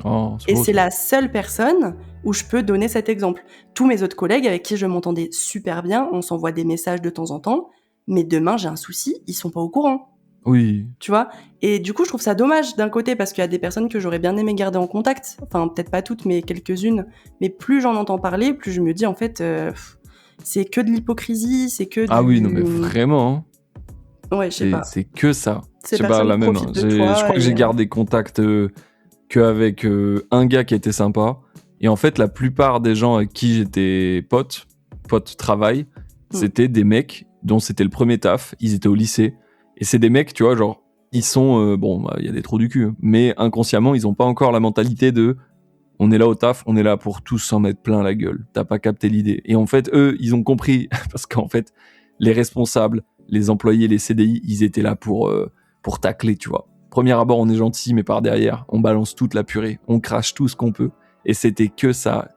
Oh, et c'est la seule personne où je peux donner cet exemple. Tous mes autres collègues avec qui je m'entendais super bien, on s'envoie des messages de temps en temps, mais demain, j'ai un souci, ils sont pas au courant. Oui. Tu vois ? Et du coup, je trouve ça dommage d'un côté parce qu'il y a des personnes que j'aurais bien aimé garder en contact. Enfin, peut-être pas toutes, mais quelques-unes. Mais plus j'en entends parler, plus je me dis, en fait... c'est que de l'hypocrisie, c'est que Ah oui, non mais vraiment. Ouais, je sais pas. C'est que ça. Ces je sais pas, la même. Je crois que j'ai gardé contact qu'avec un gars qui était sympa. Et en fait, la plupart des gens avec qui j'étais pote travail, c'était des mecs dont c'était le premier taf. Ils étaient au lycée. Et c'est des mecs, tu vois, genre, ils sont... il y a des trous du cul. Mais inconsciemment, ils ont pas encore la mentalité de... On est là au taf, on est là pour tous s'en mettre plein la gueule. T'as pas capté l'idée. Et en fait, eux, ils ont compris. Parce qu'en fait, les responsables, les employés, les CDI, ils étaient là pour tacler, tu vois. Premier abord, on est gentil, mais par derrière, on balance toute la purée. On crache tout ce qu'on peut. Et c'était que ça,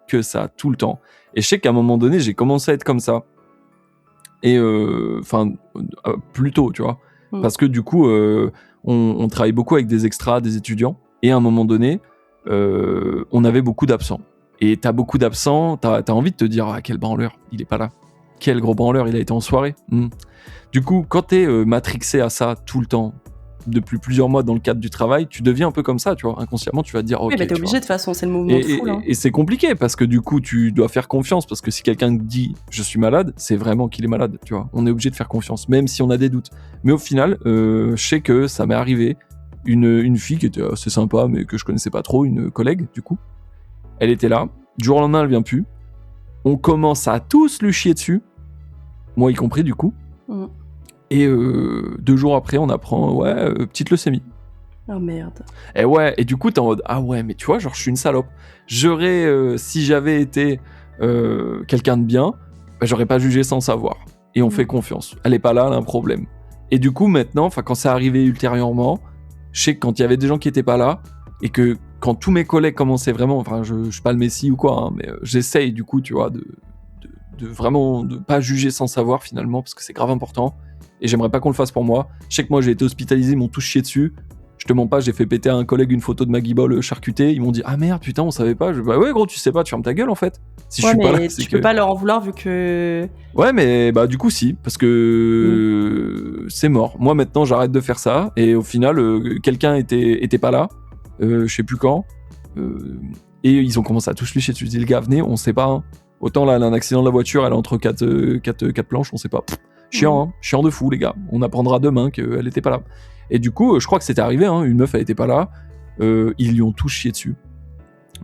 tout le temps. Et je sais qu'à un moment donné, j'ai commencé à être comme ça. Et plus tôt, tu vois. Parce que du coup, on travaille beaucoup avec des extras, des étudiants. Et à un moment donné... on avait beaucoup d'absents. Et t'as beaucoup d'absents, t'as envie de te dire, ah, quel branleur, il est pas là. Quel gros branleur, il a été en soirée. Du coup, quand t'es matrixé à ça tout le temps, depuis plusieurs mois dans le cadre du travail, tu deviens un peu comme ça, tu vois. Inconsciemment, tu vas te dire, ok. Oui, mais t'es obligé de toute façon, c'est le mouvement de foule. Et c'est compliqué parce que du coup, tu dois faire confiance. Parce que si quelqu'un dit, je suis malade, c'est vraiment qu'il est malade, tu vois. On est obligé de faire confiance, même si on a des doutes. Mais au final, je sais que ça m'est arrivé. Une fille qui était assez sympa, mais que je connaissais pas trop, une collègue, du coup. Elle était là. Du jour au lendemain, elle vient plus. On commence à tous lui chier dessus. Moi y compris, du coup. Et 2 jours après, on apprend, petite leucémie. Oh merde. Et du coup, t'es en mode, ah ouais, mais tu vois, genre, je suis une salope. Si j'avais été quelqu'un de bien, j'aurais pas jugé sans savoir. Et on fait confiance. Elle est pas là, elle a un problème. Et du coup, maintenant, quand c'est arrivé ultérieurement, je sais que quand il y avait des gens qui étaient pas là, et que quand tous mes collègues commençaient vraiment, je suis pas le messie ou quoi, mais j'essaye du coup, tu vois, de vraiment de pas juger sans savoir finalement, parce que c'est grave important, et j'aimerais pas qu'on le fasse pour moi. Je sais que moi j'ai été hospitalisé, ils m'ont tous chié dessus, je te mens pas, j'ai fait péter à un collègue une photo de Maggie Ball charcutée, ils m'ont dit, ah merde, putain, on savait pas. Bah ouais, gros, tu sais pas, tu fermes ta gueule en fait. Si je suis pas là, tu peux pas leur en vouloir vu que... Ouais, mais du coup si, parce que c'est mort. Moi maintenant j'arrête de faire ça, et au final quelqu'un était pas là, je sais plus quand, et ils ont commencé à tous lui chier dessus. Je dis, les gars, venez, on sait pas, hein. Autant là, elle a un accident de la voiture, elle est entre quatre planches, on sait pas. Chiant, hein, chiant de fou, les gars. On apprendra demain qu'elle était pas là. Et du coup, je crois que c'était arrivé, hein, une meuf, elle était pas là. Ils lui ont tous chié dessus.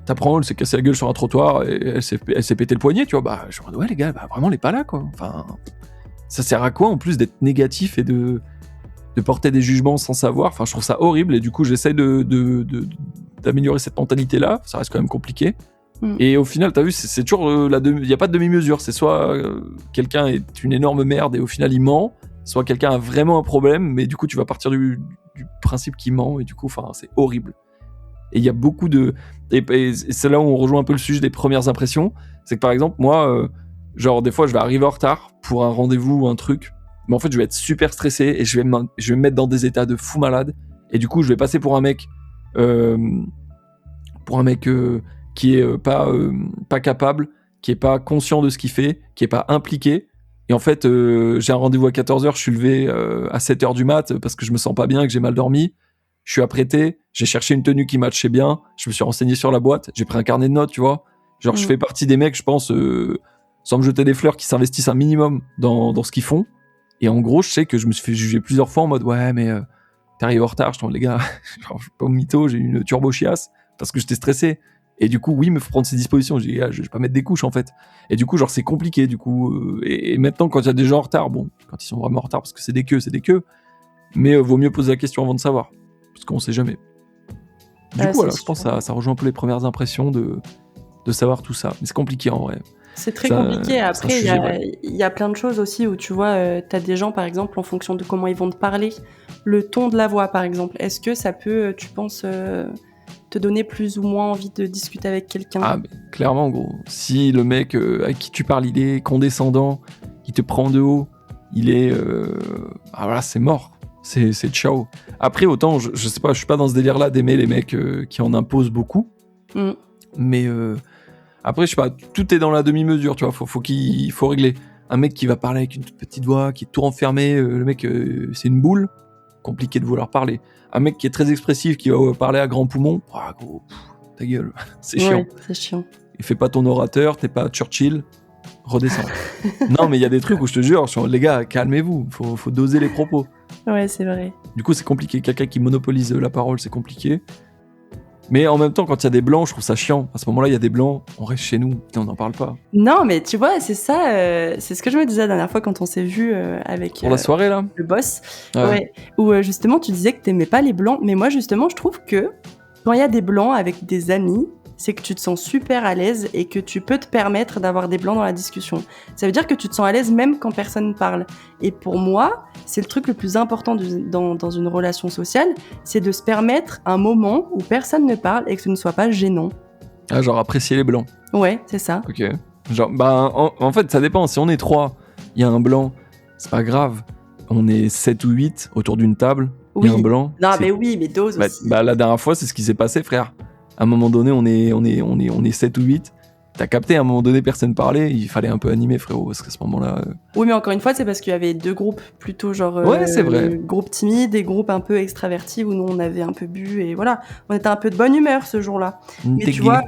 T'apprends, elle s'est cassée la gueule sur un trottoir et elle s'est pété le poignet, tu vois. Bah, je me dis, ouais, les gars, bah, vraiment, elle est pas là, quoi. Enfin, ça sert à quoi, en plus, d'être négatif et de porter des jugements sans savoir. Enfin, je trouve ça horrible et du coup, j'essaie d'améliorer cette mentalité-là. Ça reste quand même compliqué. Et au final, t'as vu, c'est toujours il n'y a pas de demi-mesure. C'est soit quelqu'un est une énorme merde et au final il ment, soit quelqu'un a vraiment un problème, mais du coup tu vas partir du principe qu'il ment et du coup, enfin, c'est horrible. Et il y a beaucoup de... Et c'est là où on rejoint un peu le sujet des premières impressions. C'est que par exemple, moi, genre des fois je vais arriver en retard pour un rendez-vous ou un truc, mais en fait je vais être super stressé et je vais me mettre dans des états de fou malade. Et du coup je vais passer pour un mec... qui est pas capable, qui est pas conscient de ce qu'il fait, qui est pas impliqué. Et en fait, j'ai un rendez-vous à 14h, je suis levé à 7h du mat parce que je me sens pas bien, que j'ai mal dormi. Je suis apprêté, j'ai cherché une tenue qui matchait bien, je me suis renseigné sur la boîte, j'ai pris un carnet de notes, tu vois. Genre, je fais partie des mecs, je pense, sans me jeter des fleurs, qui s'investissent un minimum dans ce qu'ils font. Et en gros, je sais que je me suis fait juger plusieurs fois en mode, ouais, mais t'arrives en retard, je dis, les gars, genre, je suis pas au mytho, j'ai une turbo chiasse parce que j'étais stressé. Et du coup, oui, il me faut prendre ses dispositions. Je dis, je vais pas mettre des couches, en fait. Et du coup, genre, c'est compliqué, du coup. Et maintenant, quand il y a des gens en retard, bon, quand ils sont vraiment en retard, parce que c'est des queues. Mais vaut mieux poser la question avant de savoir. Parce qu'on sait jamais. Du coup, voilà, je pense que ça rejoint un peu les premières impressions de savoir tout ça. Mais c'est compliqué, en vrai. C'est très compliqué. Après, il y a plein de choses aussi où, tu vois, t'as des gens, par exemple, en fonction de comment ils vont te parler. Le ton de la voix, par exemple. Est-ce que ça peut, tu penses... te donner plus ou moins envie de discuter avec quelqu'un? Ah, mais clairement, gros. Si le mec avec qui tu parles, il est condescendant, il te prend de haut, il est... Ah voilà, c'est mort. C'est ciao. Après, autant, je sais pas, je suis pas dans ce délire-là d'aimer les mecs qui en imposent beaucoup. Mais après, je sais pas, tout est dans la demi-mesure, tu vois. Faut régler. Un mec qui va parler avec une toute petite voix, qui est tout renfermé, le mec, c'est une boule. Compliqué de vouloir parler. Un mec qui est très expressif, qui va parler à grands poumons, gros, ta gueule, c'est chiant. Ouais, c'est chiant. Il fait pas ton orateur, t'es pas Churchill, redescends. Non, mais il y a des trucs où je te jure, les gars, calmez-vous, faut doser les propos. Ouais, c'est vrai. Du coup, c'est compliqué. Quelqu'un qui monopolise la parole, c'est compliqué. Mais en même temps, quand il y a des blancs, je trouve ça chiant. À ce moment-là, il y a des blancs, on reste chez nous, on n'en parle pas. Non, mais tu vois, c'est ça, c'est ce que je me disais la dernière fois quand on s'est vu avec pour la soirée, là, le boss. Ouais. Où justement, tu disais que t'aimais pas les blancs. Mais moi, justement, je trouve que quand il y a des blancs avec des amis, c'est que tu te sens super à l'aise et que tu peux te permettre d'avoir des blancs dans la discussion. Ça veut dire que tu te sens à l'aise même quand personne ne parle. Et pour moi, c'est le truc le plus important dans une relation sociale, c'est de se permettre un moment où personne ne parle et que ce ne soit pas gênant. Ah, genre apprécier les blancs. Ouais, c'est ça. Ok. Genre, en fait, ça dépend. Si on est 3, il y a un blanc, c'est pas grave. On est 7 ou 8 autour d'une table, il y a un blanc. Non, mais oui, mais dose aussi. La dernière fois, c'est ce qui s'est passé, frère. À un moment donné, on est 7 ou 8. T'as capté, à un moment donné, personne parlait. Il fallait un peu animer, frérot, parce qu'à ce moment-là... Oui, mais encore une fois, c'est parce qu'il y avait deux groupes plutôt genre... ouais, c'est vrai. Groupe timide et groupe un peu extraverti où nous, on avait un peu bu et voilà. On était un peu de bonne humeur ce jour-là. Mais tu vois...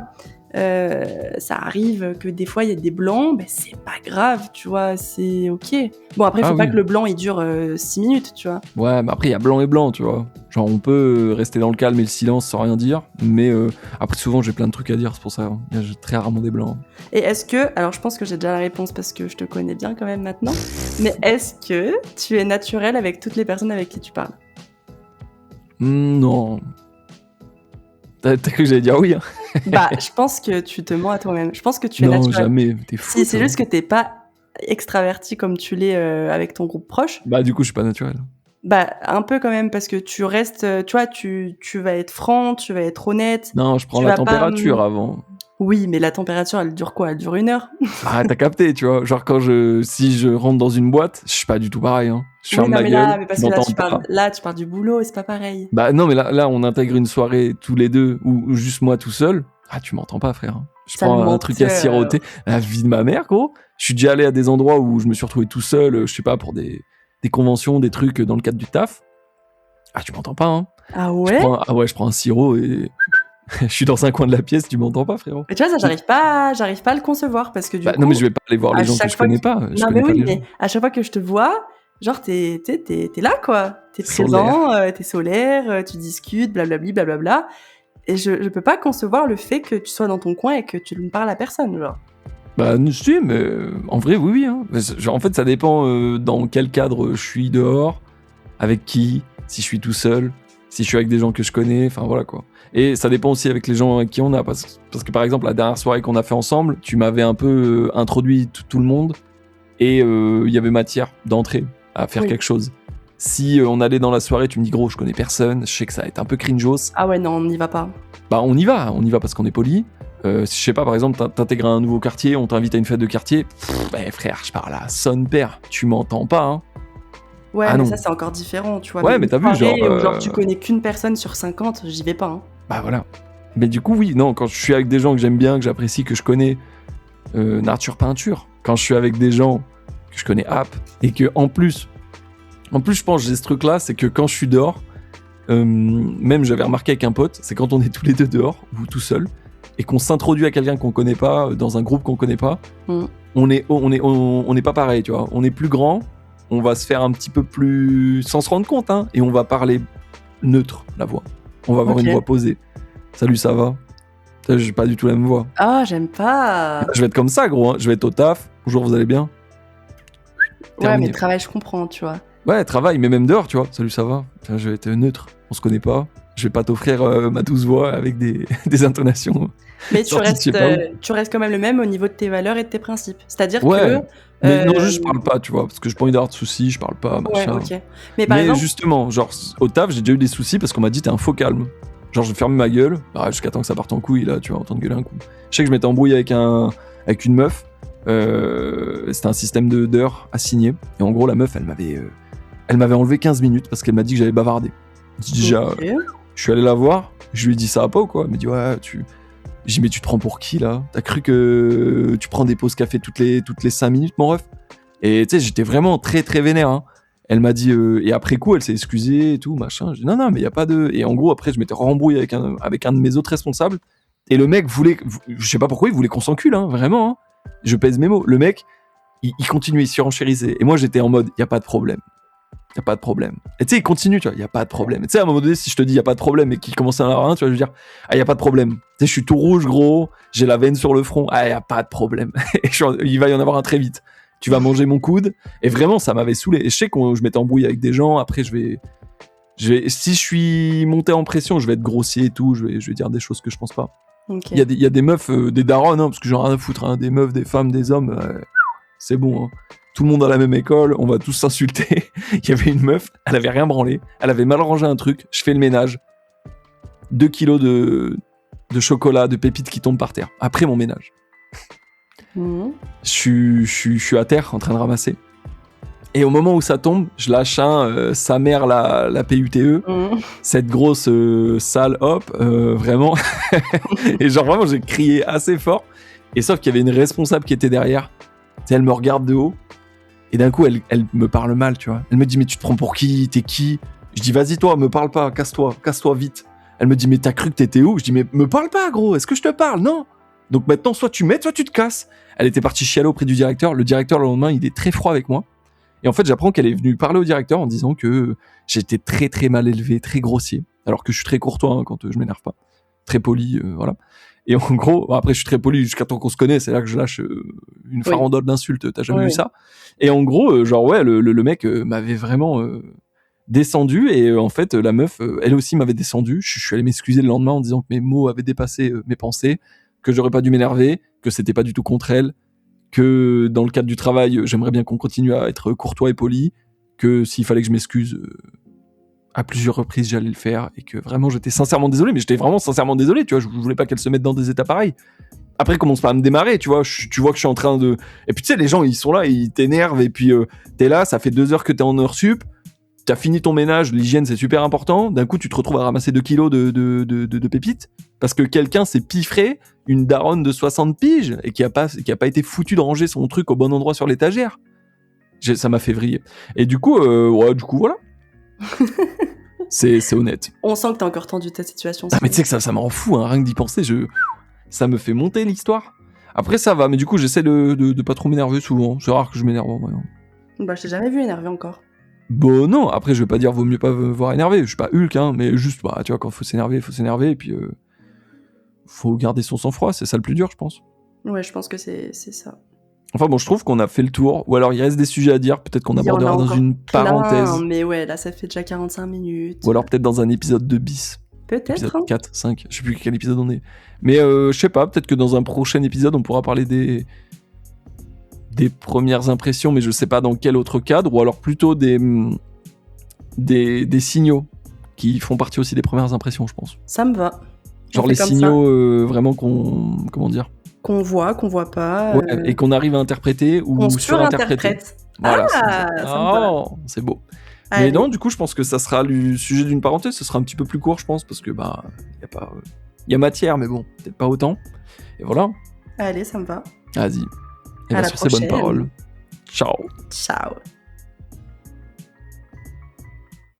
ça arrive que des fois il y a des blancs, mais c'est pas grave, tu vois, c'est ok. Bon, après, faut pas que le blanc il dure 6 minutes, tu vois. Ouais, mais après, il y a blanc et blanc, tu vois. Genre, on peut rester dans le calme et le silence sans rien dire, mais après, souvent, j'ai plein de trucs à dire, c'est pour ça. Hein. J'ai très rarement des blancs. Et est-ce que, alors je pense que j'ai déjà la réponse parce que je te connais bien quand même maintenant, mais est-ce que tu es naturel avec toutes les personnes avec qui tu parles? Non. T'as cru que j'allais dire oui, hein. Bah, je pense que tu te mens à toi-même. Je pense que tu es naturel. Non, jamais, t'es fou. Si, c'est juste que t'es pas extraverti comme tu l'es avec ton groupe proche. Bah, du coup, je suis pas naturel. Bah, un peu quand même, parce que tu restes, tu vois, tu vas être franc, tu vas être honnête. Non, je prends la température avant. Oui, mais la température, elle dure quoi? Elle dure 1 heure? Ah, t'as capté, tu vois. Genre, si je rentre dans une boîte, je suis pas du tout pareil, hein. Je ferme ma gueule. Mais parce que là, tu parles du boulot et c'est pas pareil. Bah, non, mais là, on intègre une soirée tous les deux, ou juste moi tout seul. Ah, tu m'entends pas, frère. Je prends un truc à siroter. La vie de ma mère, gros. Je suis déjà allé à des endroits où je me suis retrouvé tout seul, je sais pas, pour des conventions, des trucs dans le cadre du taf. Ah, tu m'entends pas, hein. Ah ouais? Je prends un sirop et... Je suis dans un coin de la pièce, tu m'entends pas, frérot. Mais tu vois, ça, j'arrive pas à le concevoir parce que du coup. Non, mais je vais pas aller voir les à gens que chaque je fois connais pas. Je Non, connais mais pas oui, les mais gens. à chaque fois que je te vois, genre, t'es là, quoi. T'es Solaire. présent, t'es solaire, tu discutes, blablabli, blablabla. Et je peux pas concevoir le fait que tu sois dans ton coin et que tu ne parles à personne, genre. Bah, je sais, mais en vrai, oui. Hein. En fait, ça dépend dans quel cadre je suis dehors, avec qui, si je suis tout seul, si je suis avec des gens que je connais, enfin voilà quoi. Et ça dépend aussi avec les gens avec qui on a, parce que par exemple, la dernière soirée qu'on a fait ensemble, tu m'avais un peu introduit tout le monde, et il y avait matière d'entrée à faire Oui. quelque chose. Si on allait dans la soirée, tu me dis gros, je connais personne, je sais que ça va être un peu cringeos, Ah ouais, non, on n'y va pas. bah on y va parce qu'on est poli. Si je sais pas, par exemple, t'intègres un nouveau quartier, on t'invite à une fête de quartier, bah frère, je parle à son père, tu m'entends pas, hein. Ouais, Ah mais non. ça, c'est encore différent, tu vois. Ouais, mais une t'as vu, soirée genre, où, genre, tu connais qu'une personne sur 50, j'y vais pas, hein. Bah voilà. Mais du coup, oui, non, quand je suis avec des gens que j'aime bien, que j'apprécie, que je connais, nature peinture. Quand je suis avec des gens que je connais app, et que en plus, je pense que j'ai ce truc-là, c'est que quand je suis dehors, même j'avais remarqué avec un pote, c'est quand on est tous les deux dehors, ou tout seul, et qu'on s'introduit à quelqu'un qu'on connaît pas, dans un groupe qu'on connaît pas, on est pas pareil, tu vois. On est plus grand, on va se faire un petit peu plus, sans se rendre compte, hein, et on va parler neutre, la voix. On va avoir Ok. une voix posée. Salut, ça va? J'ai pas du tout la même voix. Ah, j'aime pas. Je vais être comme ça, gros. Hein. Je vais être au taf. Bonjour, vous allez bien? Ouais, Terminé. mais travail, je comprends, tu vois. Ouais, travail, mais même dehors, tu vois. Salut, ça va? Je vais être neutre. On se connaît pas. Je vais pas t'offrir ma douce voix avec des intonations. Mais tu sorties de je sais pas où. tu restes quand même le même au niveau de tes valeurs et de tes principes. C'est-à-dire Ouais. que. Mais non, juste je parle pas, tu vois. Parce que j'ai pas envie d'avoir de soucis, je parle pas, Ouais, machin. ok. Mais par Mais exemple. justement, genre, au taf, j'ai déjà eu des soucis parce qu'on m'a dit t'es un faux calme. Genre, je ferme ma gueule, bah, jusqu'à temps que ça parte en couille, là, tu vas entendre gueuler un coup. Je sais que je m'étais embrouillé avec une meuf. C'était un système d'heures assignées. Et en gros, la meuf, elle m'avait enlevé 15 minutes parce qu'elle m'a dit que j'avais bavardé. Déjà, Ok. je suis allé la voir, je lui ai dit ça va pas ou quoi? Elle m'a dit ouais, J'ai dit mais tu te prends pour qui là? T'as cru que tu prends des pauses café toutes les 5 minutes, mon ref? Et tu sais, j'étais vraiment très très vénère. Hein. Elle m'a dit, et après coup, elle s'est excusée et tout, machin. J'ai dit non, mais il y a pas de. Et en gros, après, je m'étais rembrouillé avec un de mes autres responsables. Et le mec voulait, je sais pas pourquoi, il voulait qu'on s'encule, hein, vraiment. Hein. Je pèse mes mots. Le mec, il continuait, il surenchérissait. Et moi, j'étais en mode, y a pas de problème. Y a pas de problème. Et tu sais, il continue, tu vois, y a pas de problème. Tu sais, à un moment donné, si je te dis y a pas de problème et qu'il commence à en avoir un, tu vas dire, ah, y a pas de problème. Tu sais, je suis tout rouge, gros, j'ai la veine sur le front, ah, y a pas de problème. Et il va y en avoir un très vite. Tu vas manger mon coude. Et vraiment, ça m'avait saoulé. Et je sais que je m'étais embrouillé avec des gens. Après, si je suis monté en pression, je vais être grossier et tout. Je vais dire des choses que je pense pas. Ok. Il y a des meufs, des darons, hein, parce que j'en ai rien à foutre. Hein, des meufs, des femmes, des hommes. C'est bon. Hein. Tout le monde à la même école. On va tous s'insulter. Il y avait une meuf. Elle avait rien branlé. Elle avait mal rangé un truc. Je fais le ménage. 2 kilos de chocolat, de pépites qui tombent par terre. Après mon ménage. Je suis à terre en train de ramasser. Et au moment où ça tombe, je lâche sa mère la PUTE, cette grosse sale hop, vraiment. Et genre vraiment, j'ai crié assez fort. Et sauf qu'il y avait une responsable qui était derrière. Elle me regarde de haut. Et d'un coup, elle me parle mal, tu vois. Elle me dit, mais tu te prends pour qui? T'es qui? Je dis, vas-y toi, me parle pas, casse-toi vite. Elle me dit, mais t'as cru que t'étais où? Je dis, mais me parle pas, gros, est-ce que je te parle? Non. Donc maintenant, soit tu m'aides, soit tu te casses. Elle était partie chialer auprès du directeur. Le directeur, le lendemain, il est très froid avec moi. Et en fait, j'apprends qu'elle est venue parler au directeur en disant que j'étais très très mal élevé, très grossier. Alors que je suis très courtois hein, quand je m'énerve pas. Très poli, voilà. Et en gros, bon, après je suis très poli jusqu'à temps qu'on se connaît, c'est là que je lâche une farandole d'insultes. T'as jamais vu ça? Et en gros, genre ouais, le mec m'avait vraiment descendu et en fait la meuf, elle aussi m'avait descendu. Je suis allé m'excuser le lendemain en disant que mes mots avaient dépassé mes pensées, que j'aurais pas dû m'énerver, que c'était pas du tout contre elle, que dans le cadre du travail, j'aimerais bien qu'on continue à être courtois et poli, que s'il fallait que je m'excuse à plusieurs reprises, j'allais le faire, et que vraiment j'étais sincèrement désolé, mais j'étais vraiment sincèrement désolé, tu vois, je voulais pas qu'elle se mette dans des états pareils. Après, commence pas à me démarrer, tu vois, tu vois que je suis en train de... Et puis tu sais, les gens, ils sont là, ils t'énervent, et puis t'es là, ça fait 2 heures que t'es en heure sup, t'as fini ton ménage, l'hygiène c'est super important, d'un coup tu te retrouves à ramasser 2 kilos de pépites, parce que quelqu'un s'est piffré une daronne de 60 piges, et qui a pas été foutu de ranger son truc au bon endroit sur l'étagère. Ça m'a fait vriller. Et du coup, voilà. C'est honnête. On sent que t'as encore tendu ta situation. Ah, mais tu sais que ça me rend fou, hein, rien que d'y penser, ça me fait monter l'histoire. Après, ça va, mais du coup, j'essaie de pas trop m'énerver souvent. C'est rare que je m'énerve en vrai. Bah, je t'ai jamais vu énervé encore. Bon, non, après, je vais pas dire vaut mieux pas me voir énervé. Je suis pas Hulk, hein, mais juste, bah, tu vois, quand faut s'énerver, et puis faut garder son sang-froid, c'est ça le plus dur, je pense. Ouais, je pense que c'est ça. Enfin bon, je trouve qu'on a fait le tour, ou alors il reste des sujets à dire, peut-être qu'on abordera dans une parenthèse. Mais ouais, là, ça fait déjà 45 minutes. Ou alors peut-être dans un épisode 2 bis. Peut-être, Épisode hein. 4, 5, je sais plus quel épisode on est. Mais je sais pas, peut-être que dans un prochain épisode, on pourra parler des premières impressions, mais je sais pas dans quel autre cadre, ou alors plutôt des signaux qui font partie aussi des premières impressions, je pense. Ça me va. Genre les signaux vraiment comment dire, qu'on voit pas. Ouais, et qu'on arrive à interpréter ou surinterpréter. Voilà, c'est beau. Allez. Mais non, du coup, je pense que ça sera le sujet d'une parenthèse, ce sera un petit peu plus court, je pense, parce que bah, y a matière, mais bon, peut-être pas autant. Et voilà. Allez, ça me va. Vas-y. Et À bah, la sur ces bonnes prochaine. paroles, ciao. Ciao.